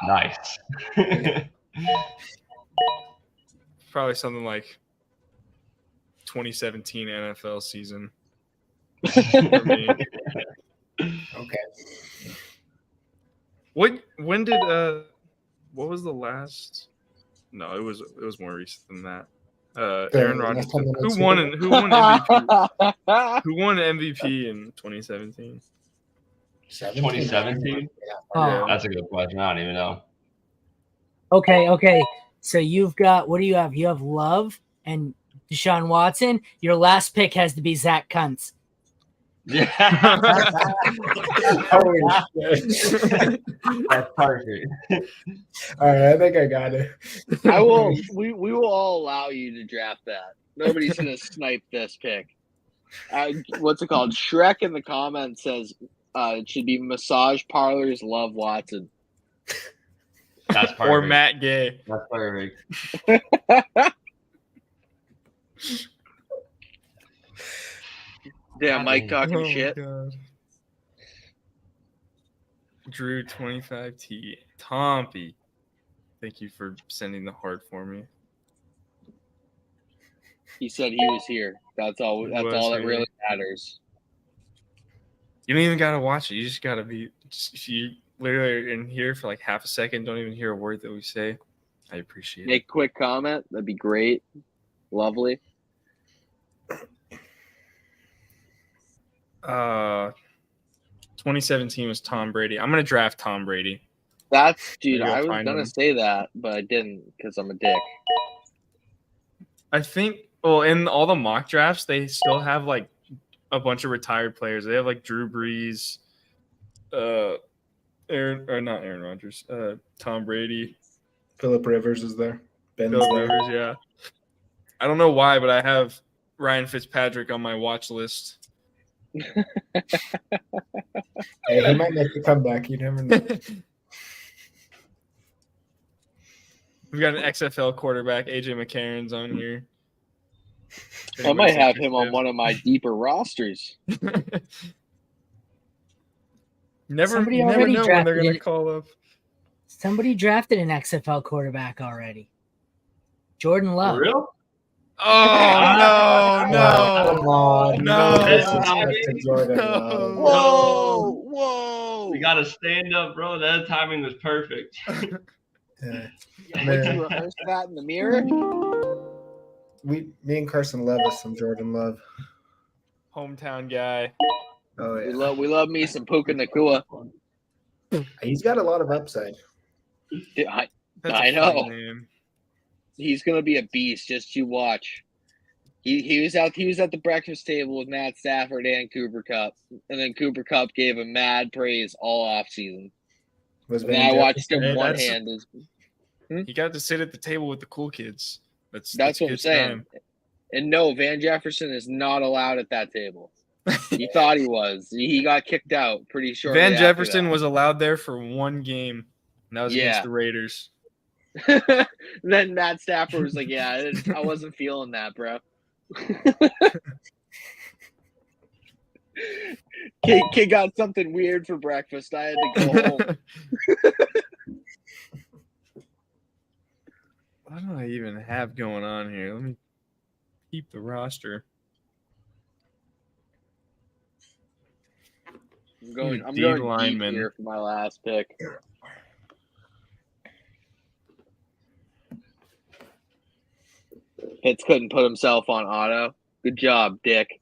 Nice. Probably something like 2017 NFL season. For me. Okay. When did what was the last? No, it was more recent than that. Aaron Rodgers. last time they Who won won? Who won MVP? Who won MVP in 2017? 2017? Oh. That's a good question. I don't even know. Okay. So you've got, what do you have? You have Love and Deshaun Watson. Your last pick has to be Zach Kuntz. Yeah. Holy shit. That's perfect. All right, I think I got it. I will. We will all allow you to draft that. Nobody's gonna snipe this pick. What's it called? Shrek in the comments says it should be massage parlors love Watson. That's perfect. Or Matt Gay. That's perfect. Damn, Mike talking Oh, shit. God. Drew 25T. Tompy. Thank you for sending the heart for me. He said he was here. That's all. That's was all that here. really matters. You don't even gotta watch it. You just gotta be. If you literally are in here for like half a second, don't even hear a word that we say. I appreciate Make a quick comment. That'd be great. Lovely. it. 2017 was Tom Brady. I'm gonna draft Tom Brady. That's dude. Maybe I'll I was find gonna him. say that, but I didn't because I'm a dick. I think. Well, in all the mock drafts, they still have like a bunch of retired players. They have like Drew Brees, not Aaron Rodgers, Tom Brady, Phillip Rivers is there. Ben's Phil there. Rivers. Yeah. I don't know why, but I have Ryan Fitzpatrick on my watch list. Hey, he might make a comeback. You never know. We've got an XFL quarterback, AJ McCarron's on here. I might have him on one of my deeper rosters. You never know when they're going to call up. Somebody drafted an XFL quarterback already. Jordan Love. For real? Oh, no. Come on. No. Disrespect to Jordan Love. Whoa. We got to stand up, bro. That timing was perfect. Yeah. Would you rehearse that in the mirror? Me and Carson love us some Jordan Love. Hometown guy. Oh yeah. We love me some Puka Nakua. He's got a lot of upside. I That's a know. funny name. He's gonna be a beast. Just you watch. He was at the breakfast table with Matt Stafford and Cooper Kupp, and then Cooper Kupp gave him mad praise all off season. And I watched him one-handed. He got to sit at the table with the cool kids. That's what I'm good saying. time. And no, Van Jefferson is not allowed at that table. He thought he was. He got kicked out pretty shortly. Van Jefferson was allowed there for one game, and that was Yeah. against the Raiders. Then Matt Stafford was like, "Yeah, I wasn't feeling that, bro." Kid got something weird for breakfast. I had to go home. What do I even have going on here? Let me keep the roster. I'm going deep here for my last pick. Pitts couldn't put himself on auto. Good job, Dick.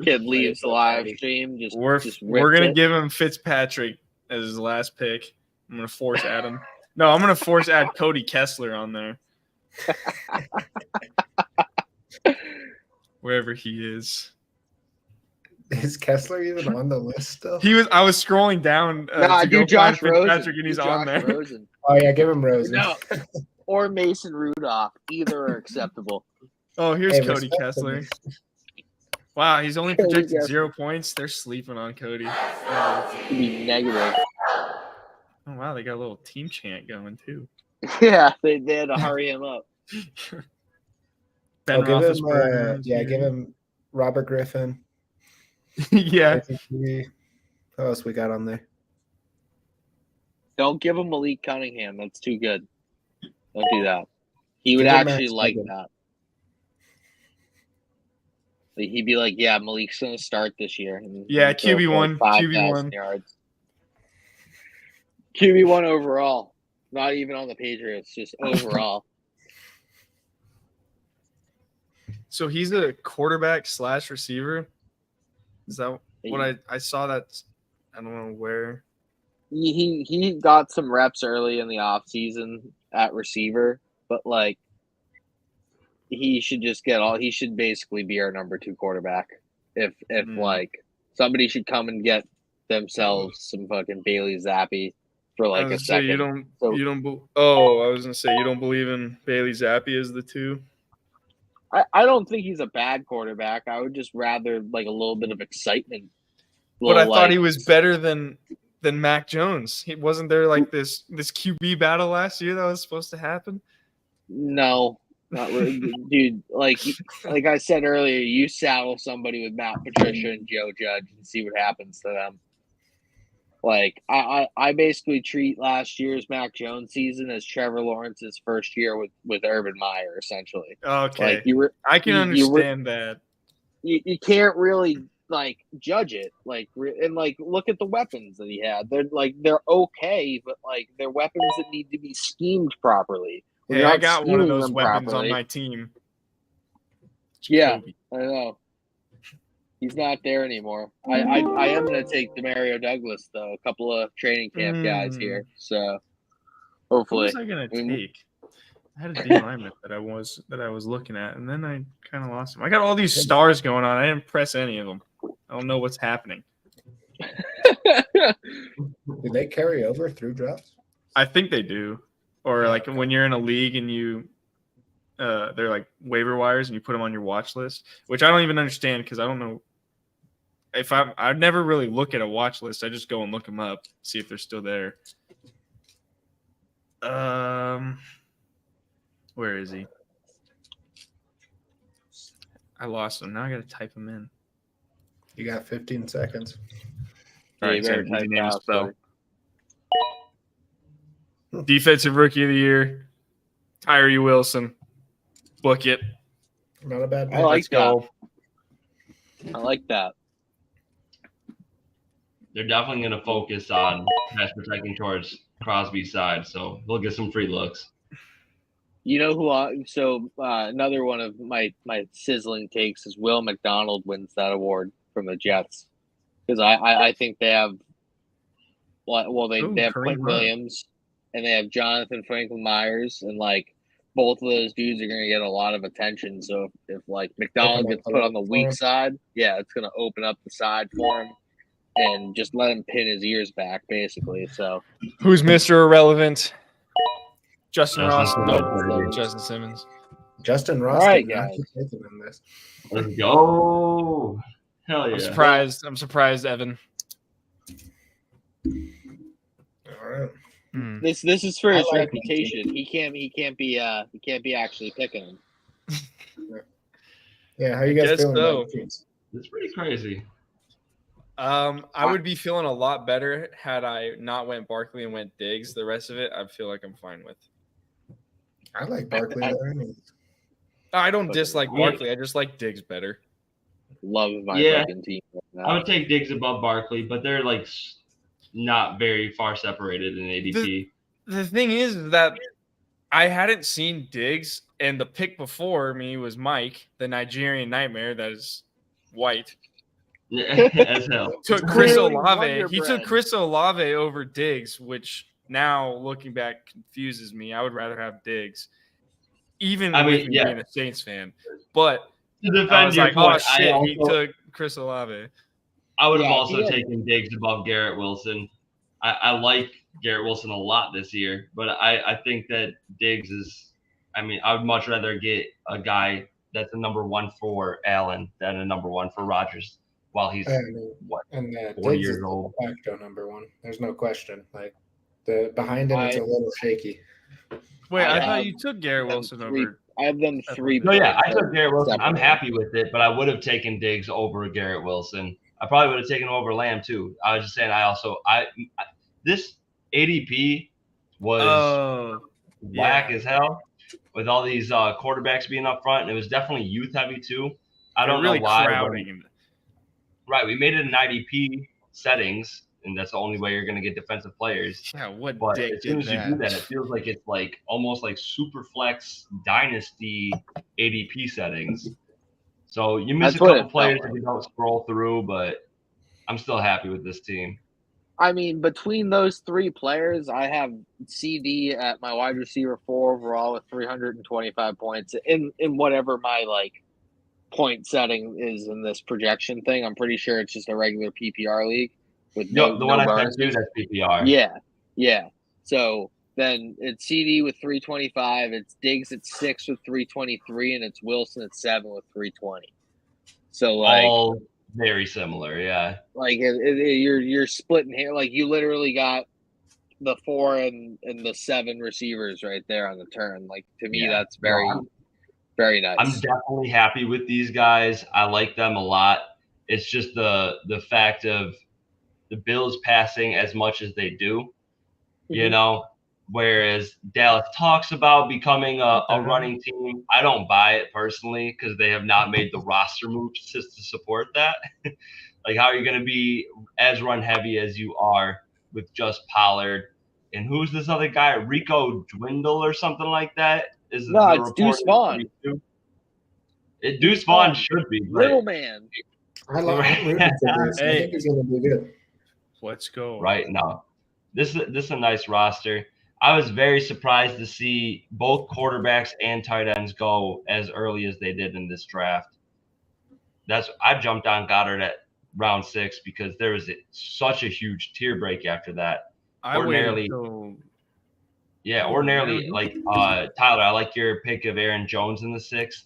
Kid leaves the live stream. We're gonna give him Fitzpatrick as his last pick. I'm gonna force Adam. No, I'm gonna force add Cody Kessler on there. Wherever he is. Is Kessler even on the list still? I was scrolling down to go Josh find Rosen. Fitzpatrick, and he's on there. Rosen. Oh yeah, give him Rosen. No, or Mason Rudolph. Either are acceptable. Oh, here's Hey, Cody respect Kessler. him. Wow, he's only Cody projected Kessler. 0 points. They're sleeping on Cody. To be negative. Oh wow, they got a little team chant going too. Yeah, they had to hurry him up. Ben Give Roethlisberger. him, give him Robert Griffin. Yeah. Who else we got on there? Don't give him Malik Cunningham. That's too good. Don't do that. He would Give him actually Max like Duggan. that. He'd be like, "Yeah, Malik's gonna start this year." And Yeah, throw for QB1, 5,000 QB1. yards. QB1 overall. Not even on the Patriots, just overall. So he's a quarterback / receiver. Is that what I saw? That I don't know where. He got some reps early in the offseason at receiver, but like he should just he should basically be our number 2 quarterback. If like somebody should come and get themselves some fucking Bailey Zappi for like a second. I was gonna say you don't believe in Bailey Zappi as the 2. I don't think he's a bad quarterback. I would just rather like a little bit of excitement. But I thought he was better than Mac Jones. Wasn't there like this QB battle last year that was supposed to happen? No, not really, dude. Like I said earlier, you saddle somebody with Matt Patricia and Joe Judge and see what happens to them. Like I basically treat last year's Mac Jones season as Trevor Lawrence's first year with Urban Meyer, essentially. Okay, like I can understand that. You can't really like judge it, like, and like look at the weapons that he had. They're okay, but like they're weapons that need to be schemed properly. Hey, I got one of those weapons on my team. Yeah, I know. He's not there anymore. I am going to take Demario Douglas, though. A couple of training camp guys here. So, hopefully. What was I going to take? I had a D lineman that I was looking at, and then I kind of lost him. I got all these stars going on. I didn't press any of them. I don't know what's happening. Do they carry over through drafts? I think they do. Or like when you're in a league and you they're like waiver wires and you put them on your watch list, which I don't even understand because I don't know if I'd never really look at a watch list. I just go and look them up, see if they're still there. Where is he? I lost them. Now I got to type them in. You got 15 seconds. All right, you better Ken, type easy name to fast, spell. buddy. Defensive Rookie of the Year, Tyree Wilson. Book it. Not a bad pick. I like Let's go. I like that. They're definitely going to focus on pass protecting towards Crosby's side, so they'll get some free looks. You know who? Another one of my sizzling takes is Will McDonald wins that award from the Jets because I think they have. Well, they have Kareem Quentin Hunt. Williams and they have Jonathan Franklin Myers, and like both of those dudes are going to get a lot of attention. So if like McDonald gets put on the weak side, yeah, it's going to open up the side for him and just let him pin his ears back, basically. So Who's Mr. Irrelevant? Justin Ross. Simmons. No, Justin Simmons. Justin Ross. All right, did not guys. get taken in this. Let's go. Hell yeah. I'm surprised. I'm surprised, Evan. All right. This is for I his like reputation. He can't be actually picking him. Yeah, how you guys guess feeling so. about the Chiefs? It's pretty crazy. I would be feeling a lot better had I not went Barkley and went Diggs. The rest of it, I feel like I'm fine with. I like Barkley. I don't dislike Barkley. I just like Diggs better. Love my Yeah. fucking team right now. I would take Diggs above Barkley, but they're like not very far separated in ADP. The thing is that I hadn't seen Diggs, and the pick before me was Mike, the Nigerian nightmare that is white. As hell. Took Chris Clearly Olave. Wonder He Bread. took Chris Olave over Diggs, which now looking back confuses me. I would rather have Diggs, even I mean, with me yeah. being a Saints fan. But To I defend was your like, point, oh shit, he also- took Chris Olave. I would have Yeah, also he had- taken Diggs above Garrett Wilson. I like Garrett Wilson a lot this year, but I think that Diggs is. I mean, I would much rather get a guy that's a number one for Allen than a number one for Rodgers while he's what 40 Diggs years is old. the de facto number one. There's no question. Like the behind him, it's a little shaky. Wait, I I thought have you took Garrett Wilson over. I have them three. No, yeah, I picks took Garrett Wilson. I'm separately. happy with it, but I would have taken Diggs over Garrett Wilson. I probably would have taken him over Lamb too. I was just saying. This ADP was whack as hell with all these quarterbacks being up front, and it was definitely youth heavy too. I don't really know why. crowding. Right, we made it in IDP settings, and that's the only way you're going to get defensive players. Yeah, what But dick as soon did as you that? do that, it feels like it's like almost like super flex dynasty ADP settings. So you miss That's a what couple it felt players like. if you don't scroll through, but I'm still happy with this team. I mean, between those three players, I have CD at my wide receiver 4 overall with 325 points in whatever my like point setting is in this projection thing. I'm pretty sure it's just a regular PPR league with The one I sent bonuses. you, that's PPR. Yeah. So then it's CD with 325, it's Diggs at 6 with 323, and it's Wilson at 7 with 320. So like All very similar, yeah. like you're splitting here. Like you literally got the 4 and the 7 receivers right there on the turn. Like to me, Yeah. that's very, very nice. I'm definitely happy with these guys. I like them a lot. It's just the fact of the Bills passing as much as they do, you know, whereas Dallas talks about becoming a running team. I don't buy it personally because they have not made the roster moves to support that. Like, how are you going to be as run heavy as you are with just Pollard? And who's this other guy? Rico Dwindle or something like that? No, it's Deuce Vaughn. Deuce Vaughn should be. Little man. I'm rooting for Deuce. I Hey. think he's going to be good. Let's go. Right now, this is a nice roster. I was very surprised to see both quarterbacks and tight ends go as early as they did in this draft. I jumped on Goddard at round 6 because there was such a huge tier break after that. I Ordinarily, like Tyler, I like your pick of Aaron Jones in the 6th.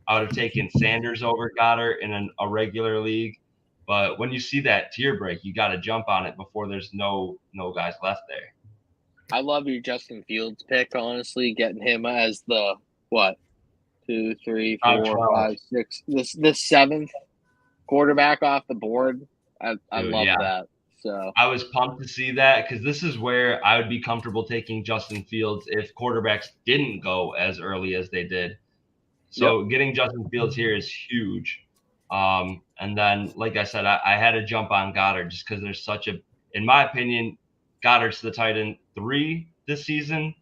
I would have taken Sanders over Goddard in a regular league. But when you see that tier break, you got to jump on it before there's no guys left there. I love your Justin Fields pick, honestly, getting him as the 2, 3, Top 4, 12. 5, 6. The seventh quarterback off the board. I Dude, love yeah. that. So I was pumped to see that because this is where I would be comfortable taking Justin Fields if quarterbacks didn't go as early as they did. So getting Justin Fields here is huge. And then, like I said, I had to jump on Goddard just because there's such a, in my opinion, Goddard's the tight end 3 this season.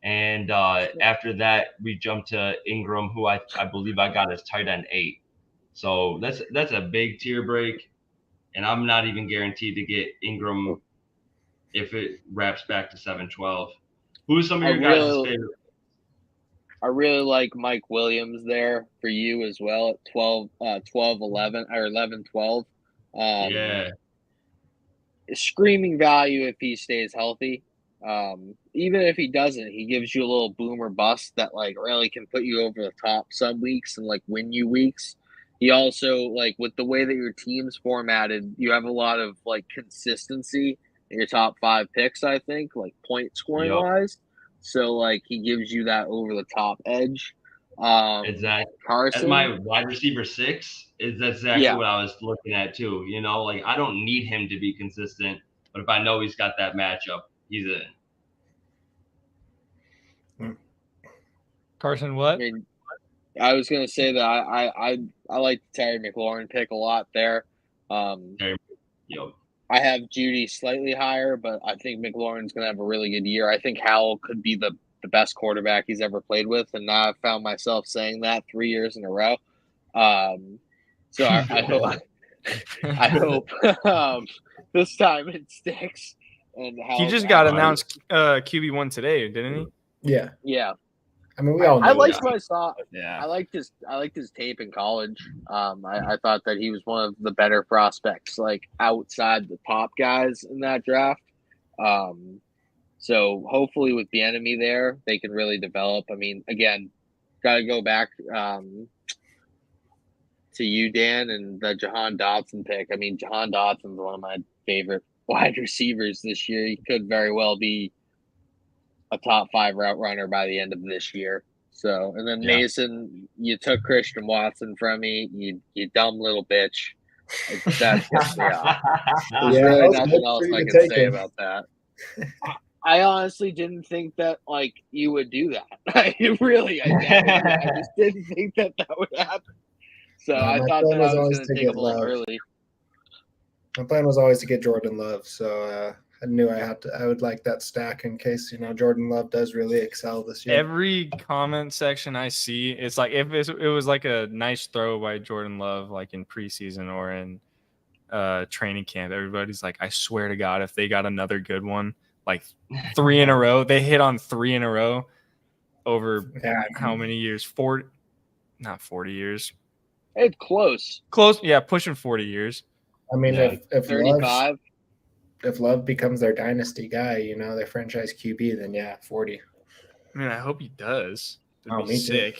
And after that, we jumped to Ingram, who I believe I got as tight end 8. So that's a big tier break. And I'm not even guaranteed to get Ingram if it wraps back to 7-12. Who's some of your guys' favorite? I really like Mike Williams there for you as well at 12, 11 or 11, 12. Yeah. Screaming value if he stays healthy. Even if he doesn't, he gives you a little boomer bust that like really can put you over the top some weeks and like win you weeks. He also, like, with the way that your team's formatted, you have a lot of like consistency in your top 5 picks, I think, like point scoring wise. So like he gives you that over the top edge. Exactly. Carson, As my wide receiver 6, is exactly what I was looking at too. You know, like I don't need him to be consistent, but if I know he's got that matchup, he's in. Carson, what? I mean, I was gonna say that I like the Terry McLaurin pick a lot there. I have Judy slightly higher, but I think McLaurin's gonna have a really good year. I think Howell could be the best quarterback he's ever played with, and now I've found myself saying that 3 years in a row. So I hope this time it sticks. And he just got announced QB1 today, didn't he? Yeah. Yeah. I mean, we all know I liked that. what I saw. Yeah. I liked his tape in college. I thought that he was one of the better prospects, like outside the top guys in that draft. So hopefully with the enemy there, they can really develop. I mean, again, got to go back to you, Dan, and the Jahan Dotson pick. I mean, Jahan Dotson's one of my favorite wide receivers this year. He could very well be a top 5 route runner by the end of this year. So, and then Mason, you took Christian Watson from me. You dumb little bitch. That pissed me off. There's really nothing else I can say about that. I honestly didn't think that like you would do that. I just didn't think that would happen. So I thought that I was going to take him a little early. My plan was always to get Jordan Love, so I knew I would like that stack in case Jordan Love does really excel this year. Every comment section I see, it's like if it was like a nice throw by Jordan Love, like in preseason or in training camp. Everybody's like, I swear to God, if they got another good one, like 3 in a row, they hit on 3 in a row over how many years? Not 40 years. It's close. Yeah, pushing 40 years. I mean, if 35. If Love becomes their dynasty guy, their franchise QB, then 40. I mean, I hope he does. It'd be sick.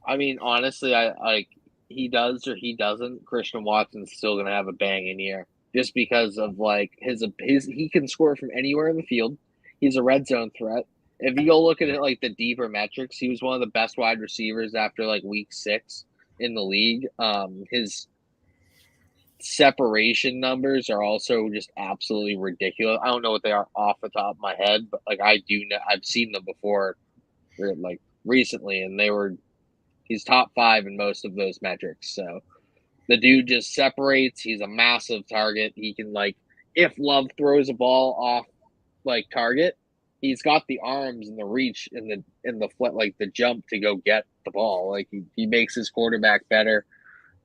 I mean, honestly, I like he does or he doesn't. Christian Watson's still gonna have a banging year just because of like his he can score from anywhere in the field. He's a red zone threat. If you go look at it like the deeper metrics, he was one of the best wide receivers after like week 6 in the league. His separation numbers are also just absolutely ridiculous. I don't know what they are off the top of my head, but like I do know, I've seen them before, like recently, and he's top 5 in most of those metrics. So the dude just separates. He's a massive target. He can like, if Love throws a ball off like target, he's got the arms and the reach and the foot, like the jump to go get the ball. Like he makes his quarterback better.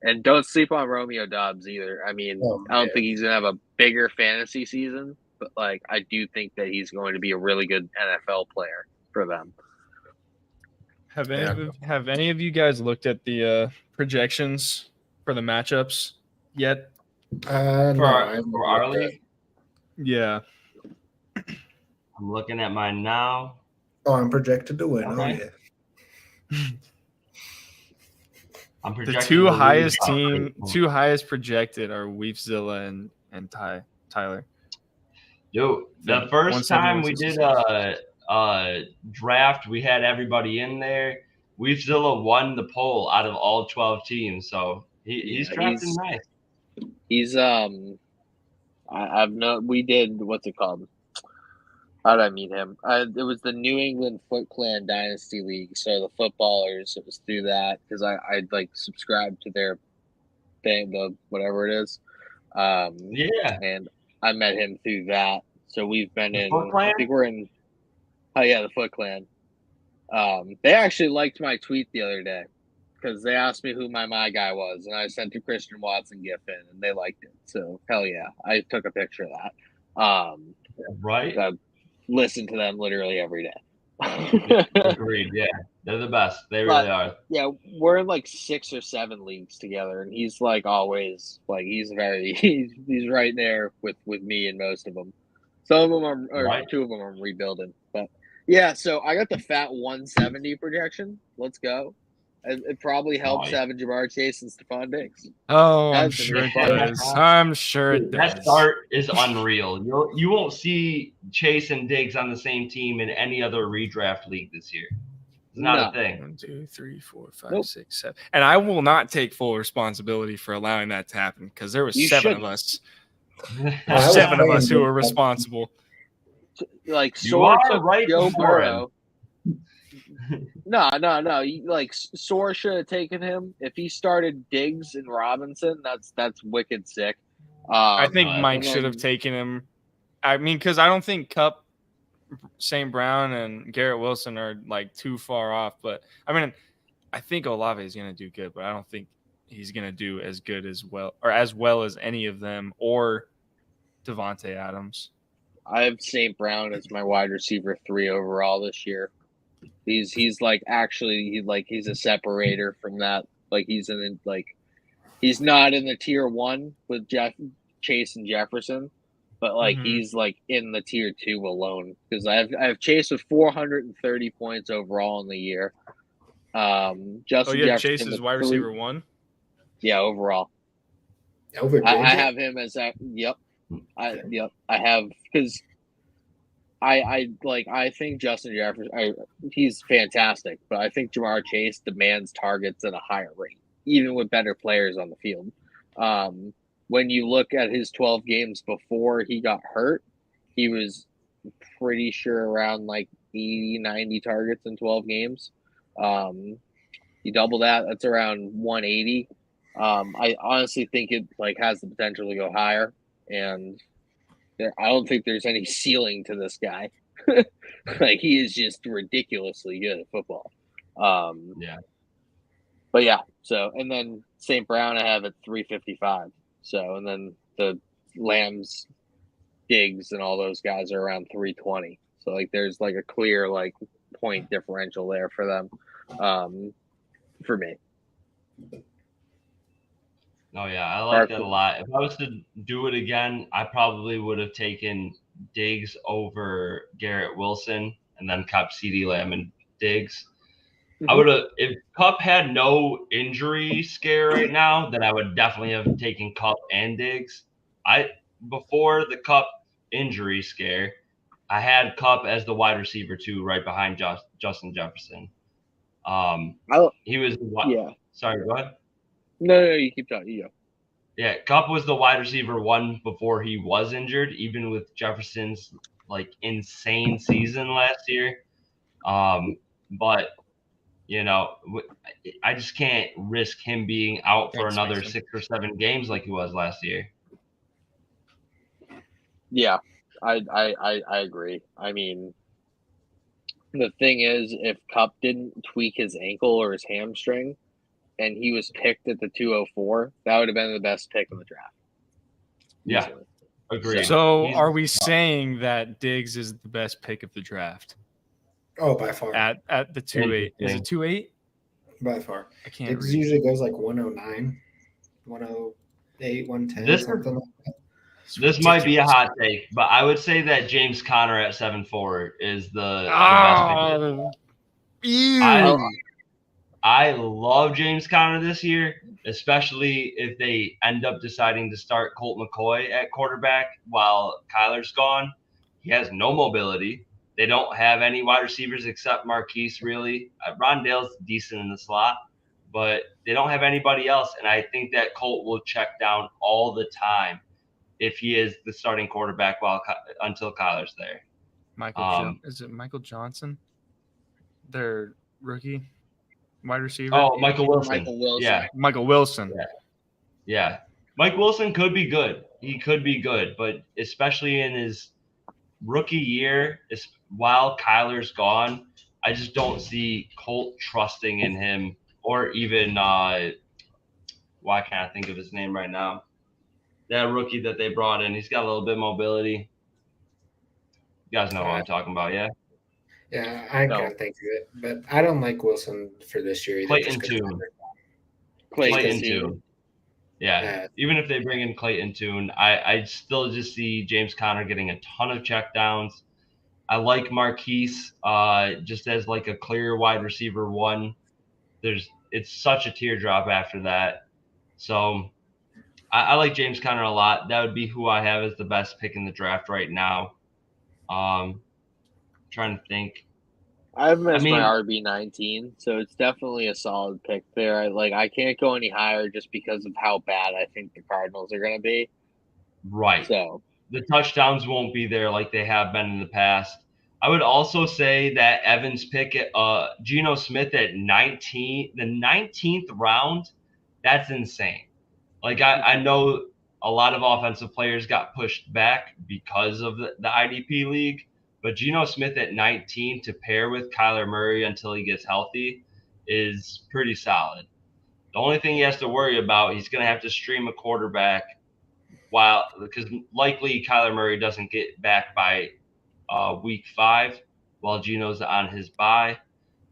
And don't sleep on Romeo Doubs either. I mean, I don't think he's going to have a bigger fantasy season, but like I do think that he's going to be a really good NFL player for them. Have any of you guys looked at the projections for the matchups yet? For our league? Yeah. I'm looking at mine now. Oh, I'm projected to win. Okay. Oh, yeah. I'm the two highest projected are Weefzilla and Tyler. Yo, the first time we did a draft, we had everybody in there. Weaver won the poll out of all 12 teams, so he's drafted nice. He's I've known we did what's it called? How did I meet him? It was the New England Foot Clan Dynasty League. So the footballers, it was through that because I like subscribed to their thing, the whatever it is. And I met him through that. So we've been in. I think we're in. Oh yeah, the Foot Clan. They actually liked my tweet the other day because they asked me who my guy was, and I sent a Christian Watson gif in, and they liked it. So hell yeah, I took a picture of that. Right. I listen to them literally every day. Agreed. Yeah, they're the best. They really are. Yeah, we're in like 6 or 7 leagues together, and he's like always like he's right there with me in most of them. Some of them are, or 2 of them I'm rebuilding, but yeah. So I got the fat 170 projection. Let's go. It probably helps having Jamar Chase and Stephon Diggs. Oh, I'm sure it does. I'm sure it does. That start is unreal. You won't see Chase and Diggs on the same team in any other redraft league this year. It's not a thing. 1, 2, 3, 4, 5, 6, 7. And I will not take full responsibility for allowing that to happen because there was 7 of us. 7 of us who were responsible. Like you are right, Joe Burrow. No. Like Soar should have taken him. If he started Diggs and Robinson, that's wicked sick. I think Mike should have taken him. I mean, because I don't think Kupp, St. Brown, and Garrett Wilson are like too far off. But I mean, I think Olave is going to do good, but I don't think he's going to do as good as well as any of them or Devontae Adams. I have St. Brown as my wide receiver 3 overall this year. He's like actually he's a separator from that. Like he's not in the tier 1 with Chase and Jefferson, but like he's like in the tier 2 alone because I have Chase with 430 points overall in the year. Justin Jefferson, Chase is wide receiver 1. Yeah, overall. I have him as that. Yep. I have because I think Justin Jefferson he's fantastic, but I think Jamar Chase demands targets at a higher rate, even with better players on the field. When you look at his 12 games before he got hurt, he was pretty sure around like 80, 90 targets in 12 games. You double that, that's around 180. I honestly think it like has the potential to go higher, and I don't think there's any ceiling to this guy. Like he is just ridiculously good at football. But yeah. So and then St. Brown I have at 355. So and then the Lambs, Diggs, and all those guys are around 320. So like there's like a clear like point differential there for them. For me. Oh yeah, I like that a lot. If I was to do it again, I probably would have taken Diggs over Garrett Wilson and then Kupp, CeeDee Lamb, and Diggs. I would have, if Kupp had no injury scare right now, then I would definitely have taken Kupp and Diggs. Before the Kupp injury scare, I had Kupp as the wide receiver 2 right behind Justin Jefferson. He was Sorry, go ahead. No, you keep talking. You go. Yeah, Kupp was the wide receiver 1 before he was injured, even with Jefferson's like insane season last year. But you know, I just can't risk him being out for another 6 or 7 games like he was last year. Yeah, I agree. I mean, the thing is, if Kupp didn't tweak his ankle or his hamstring, and he was picked at the 204, that would have been the best pick of the draft. Yeah, agreed. So are we saying that Diggs is the best pick of the draft? Oh, by far. At the 2.8. Is it 2.8? By far. I can't Diggs read. usually goes like 109, 108, 110, something like that. This might be a hot take, but I would say that James Conner at 7'4" is the best pick. I love James Conner this year, especially if they end up deciding to start Colt McCoy at quarterback while Kyler's gone. He has no mobility. They don't have any wide receivers except Marquise, really. Rondale's decent in the slot, but they don't have anybody else. And I think that Colt will check down all the time if he is the starting quarterback until Kyler's there. Is it Michael Johnson? Their rookie wide receiver? Oh, Michael Wilson. Yeah. Michael Wilson. Yeah. Mike Wilson could be good. He could be good, but especially in his rookie year, while Kyler's gone, I just don't see Colt trusting in him, or even why can't I think of his name right now? That rookie that they brought in, he's got a little bit of mobility. You guys know what I'm talking about, yeah? Yeah, I can't think of it, but I don't like Wilson for this year either. Clayton Tune. Yeah. Even if they bring in Clayton Tune, I still just see James Conner getting a ton of checkdowns. I like Marquise just as like a clear wide receiver one. It's such a teardrop after that. So I like James Conner a lot. That would be who I have as the best pick in the draft right now. Trying to think. I missed my RB19, so it's definitely a solid pick there. I can't go any higher just because of how bad I think the Cardinals are going to be. Right. So the touchdowns won't be there like they have been in the past. I would also say that Evans pick at Geno Smith at 19, the 19th round, that's insane. Like I know a lot of offensive players got pushed back because of the IDP league, but Geno Smith at 19 to pair with Kyler Murray until he gets healthy is pretty solid. The only thing he has to worry about, he's going to have to stream a quarterback because likely Kyler Murray doesn't get back by week 5 while Geno's on his bye.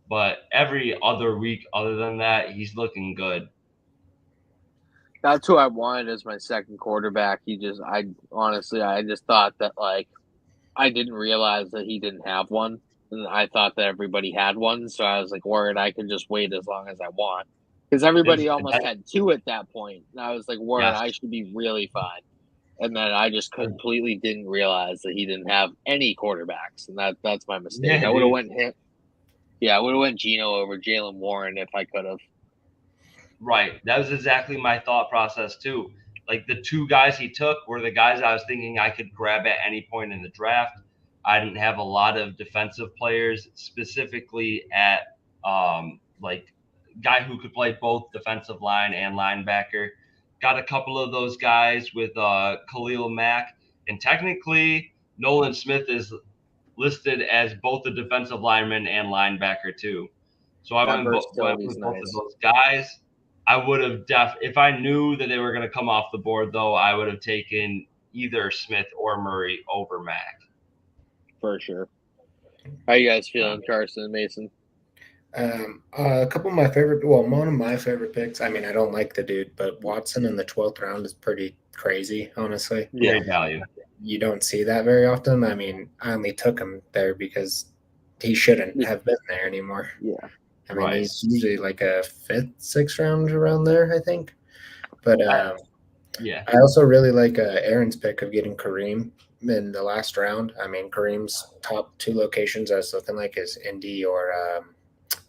But every other week other than that, he's looking good. That's who I wanted as my second quarterback. I just thought that I didn't realize that he didn't have one. And I thought that everybody had one. So I was worried I could just wait as long as I want. Because everybody almost had 2 at that point. And I was worried I should be really fine. And then I just completely didn't realize that he didn't have any quarterbacks. And that's my mistake. I would have went him. Yeah, I would have went Geno over Jalen Warren if I could have. Right. That was exactly my thought process too. The 2 guys he took were the guys I was thinking I could grab at any point in the draft. I didn't have a lot of defensive players, specifically at guy who could play both defensive line and linebacker. Got a couple of those guys with Khalil Mack, and technically Nolan Smith is listed as both a defensive lineman and linebacker too. So I went with both of those guys. I would have if I knew that they were going to come off the board, though, I would have taken either Smith or Murray over Mack. For sure. How you guys feeling, Carson and Mason? A couple of my one of my favorite picks. I mean, I don't like the dude, but Watson in the 12th round is pretty crazy, honestly. Great value. You don't see that very often. I mean, I only took him there because he shouldn't have been there anymore. Yeah. I mean, he's usually a 5th, 6th round around there, I think. But I also really like Aaron's pick of getting Kareem in the last round. I mean, Kareem's top 2 locations I was looking like is Indy or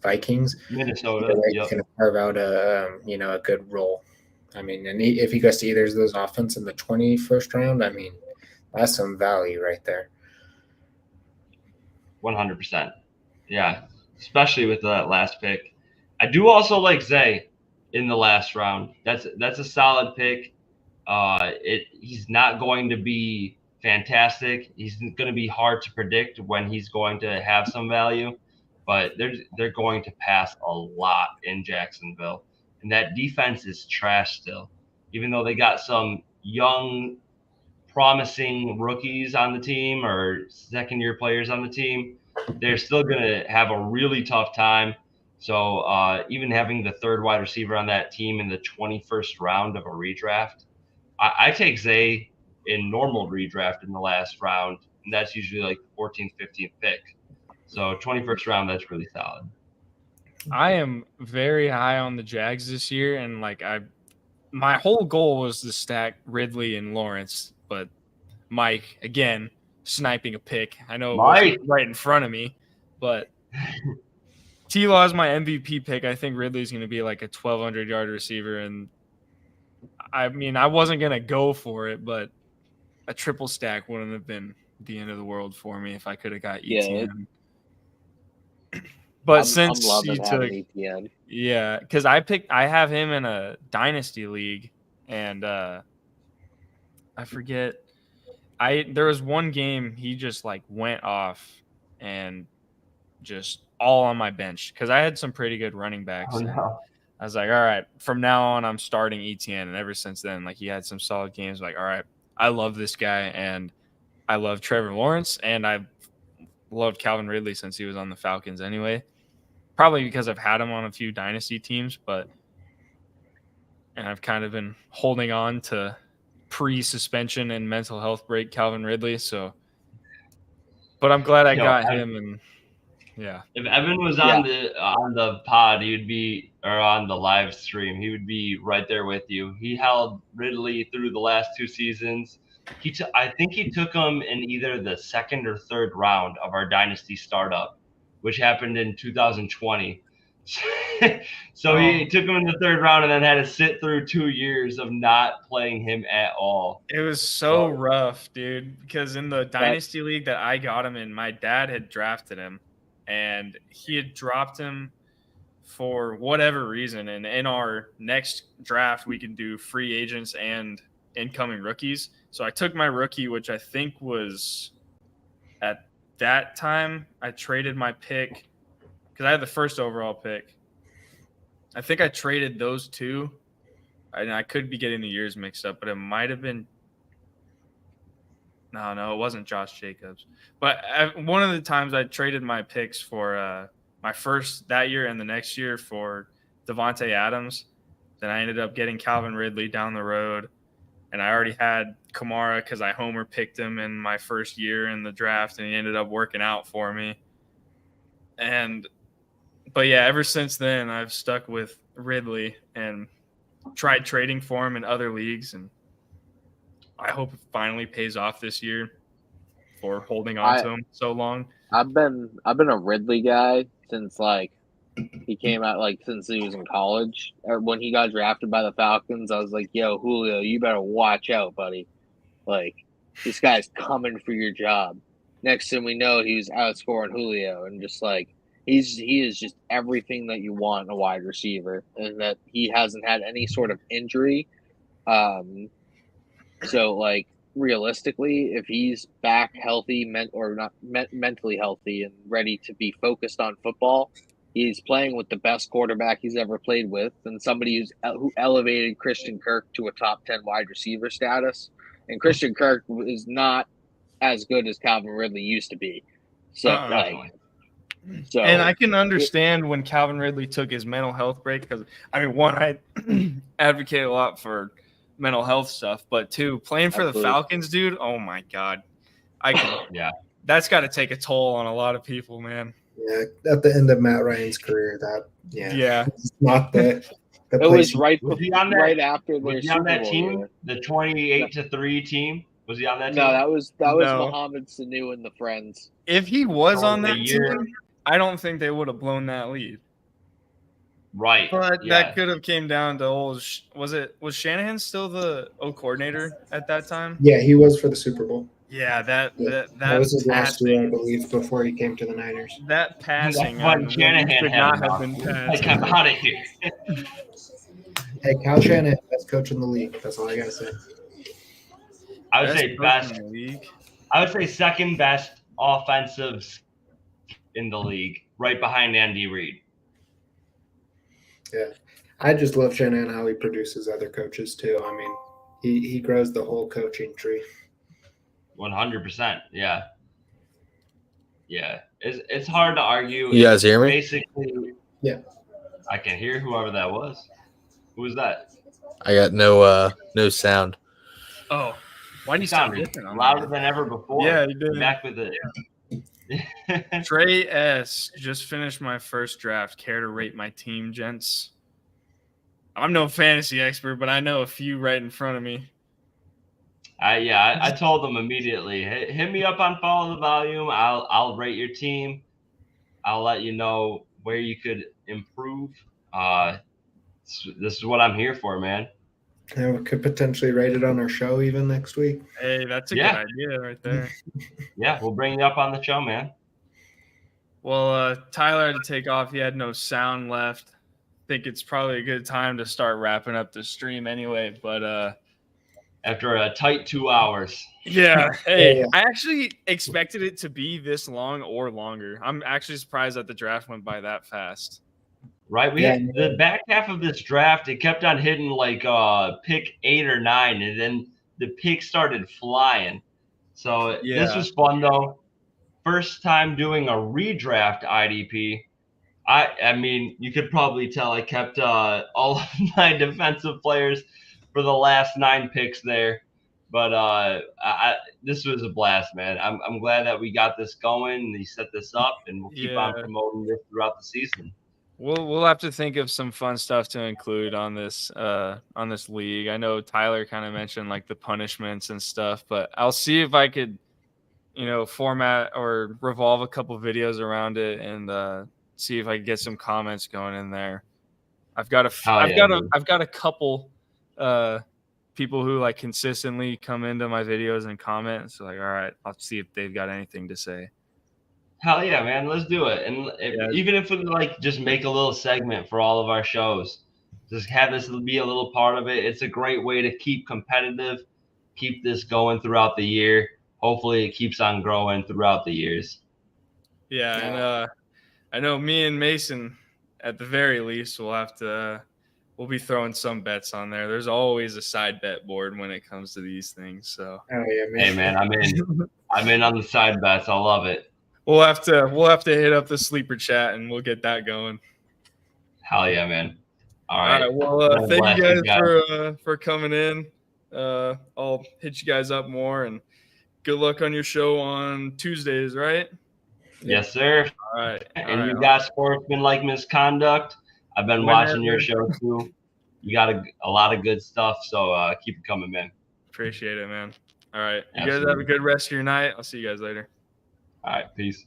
Vikings. Minnesota. You can carve out a good role. I mean, and if he goes to either of those offense in the 21st round, I mean, that's some value right there. 100%. Yeah. Especially with that last pick. I do also like Zay in the last round. That's a solid pick. He's not going to be fantastic. He's going to be hard to predict when he's going to have some value, but they're going to pass a lot in Jacksonville. And that defense is trash still. Even though they got some young, promising rookies on the team or second-year players on the team, they're still going to have a really tough time. So even having the 3rd wide receiver on that team in the 21st round of a redraft, I take Zay in normal redraft in the last round, and that's usually the 14th, 15th pick. So 21st round, that's really solid. I am very high on the Jags this year, and my whole goal was to stack Ridley and Lawrence, but Mike, again, sniping a pick. I know it Mike. wasn't right in front of me, but T-Law is my MVP pick. I think Ridley's going to be like a 1,200-yard receiver, and I mean, I wasn't going to go for it, but a triple stack wouldn't have been the end of the world for me if I could have got ETN. But since I'm loving you having took ETN. Yeah, because I have him in a dynasty league, and I forget. There was one game he just like went off and just all on my bench because I had some pretty good running backs. Oh, and no. I was like, all right, from now on I'm starting ETN, and ever since then, like he had some solid games. Like, all right, I love this guy, and I love Trevor Lawrence, and I loved Calvin Ridley since he was on the Falcons anyway. Probably because I've had him on a few dynasty teams, and I've kind of been holding on to pre-suspension and mental health break Calvin Ridley. So, but I'm glad I got him. And yeah, if Evan was on the pod, he would be, or on the live stream, he would be right there with you. He held Ridley through the last 2 seasons. I think he took him in either the 2nd or 3rd round of our dynasty startup, which happened in 2020. So he took him in the 3rd round and then had to sit through 2 years of not playing him at all. It was so rough, dude, because in the dynasty league that I got him in, my dad had drafted him, and he had dropped him for whatever reason. And in our next draft, we can do free agents and incoming rookies. So I took my rookie, which I think was at that time, I traded my pick because I had the 1st overall pick. I think I traded those 2, and I could be getting the years mixed up, but it might have been. No, it wasn't Josh Jacobs. But one of the times I traded my picks for my first that year and the next year for Devontae Adams. Then I ended up getting Calvin Ridley down the road. And I already had Kamara because I homer picked him in my first year in the draft, and he ended up working out for me. But yeah, ever since then, I've stuck with Ridley and tried trading for him in other leagues, and I hope it finally pays off this year for holding on to him so long. I've been a Ridley guy since like he came out, like since he was in college. Or when he got drafted by the Falcons, I was like, yo, Julio, you better watch out, buddy. Like, this guy's coming for your job. Next thing we know, he was outscoring Julio, and just like he is just everything that you want in a wide receiver, and that he hasn't had any sort of injury. So like realistically, if he's back healthy, mentally healthy and ready to be focused on football, he's playing with the best quarterback he's ever played with, and somebody who elevated Christian Kirk to a top 10 wide receiver status. And Christian Kirk is not as good as Calvin Ridley used to be. So, and I can understand when Calvin Ridley took his mental health break because, I mean, one, I advocate a lot for mental health stuff, but 2, playing for the Falcons, dude, oh my God. That's got to take a toll on a lot of people, man. Yeah, at the end of Matt Ryan's career, it's not the. It was right Was after their he on that Super Bowl team? year. The 28-3 team? Was he on that team? No, that was Mohamed Sanu and the friends. If he was on that team, I don't think they would have blown that lead. Right. But that could have came down to was Shanahan still the O coordinator at that time? Yeah, he was for the Super Bowl. Yeah, that was his last year, I believe, before he came to the Niners. That passing Shanahan should not have been passed. I'm out of here. Hey, Kyle Shanahan, best coach in the league. That's all I gotta say. I would say best. I would say second best offensive in the league, right behind Andy Reid. Yeah, I just love Shanahan how he produces other coaches too. I mean, he grows the whole coaching tree. 100%. Yeah. It's hard to argue. You guys hear me? Basically, yeah. I can hear whoever that was. Who was that? I got no sound. Oh, why do you sound different? Louder than ever before. Yeah, you did. Back with it. Trey S. just finished my first draft. Care to rate my team, gents? I'm no fantasy expert, but I know a few right in front of me. I told them immediately, hey, hit me up on Follow the Volume. I'll rate your team. I'll let you know where you could improve. This is what I'm here for, man. Yeah, we could potentially rate it on our show even next week. Hey, that's a good idea right there. Yeah, we'll bring you up on the show, man. Well, Tyler had to take off. He had no sound left. I think it's probably a good time to start wrapping up the stream anyway. But after a tight 2 hours. Yeah. Hey, I actually expected it to be this long or longer. I'm actually surprised that the draft went by that fast. Right. We had the back half of this draft, it kept on hitting like pick 8 or 9, and then the picks started flying. So this was fun though. First time doing a redraft IDP. I mean, you could probably tell I kept all of my defensive players for the last 9 picks there. But this was a blast, man. I'm glad that we got this going and he set this up, and we'll keep on promoting this throughout the season. We'll have to think of some fun stuff to include on this league. I know Tyler kind of mentioned like the punishments and stuff, but I'll see if I could, format or revolve a couple videos around it and see if I can get some comments going in there. I've got a couple people who like consistently come into my videos and comment. So like, all right, I'll see if they've got anything to say. Hell yeah, man. Let's do it. And even if we like just make a little segment for all of our shows, just have this be a little part of it. It's a great way to keep competitive, keep this going throughout the year. Hopefully it keeps on growing throughout the years. Yeah. And I know me and Mason, at the very least, we'll be throwing some bets on there. There's always a side bet board when it comes to these things. So hey man, I'm in on the side bets. I love it. We'll have to hit up the sleeper chat and we'll get that going. Hell yeah, man. All right. Well, thank you guys for coming in. I'll hit you guys up more, and good luck on your show on Tuesdays, right? Yes, sir. All right. And you got Sportsmanlike Misconduct. I've been watching your show too. You got a lot of good stuff, so keep it coming, man. Appreciate it, man. All right. You guys have a good rest of your night. I'll see you guys later. All right. Peace.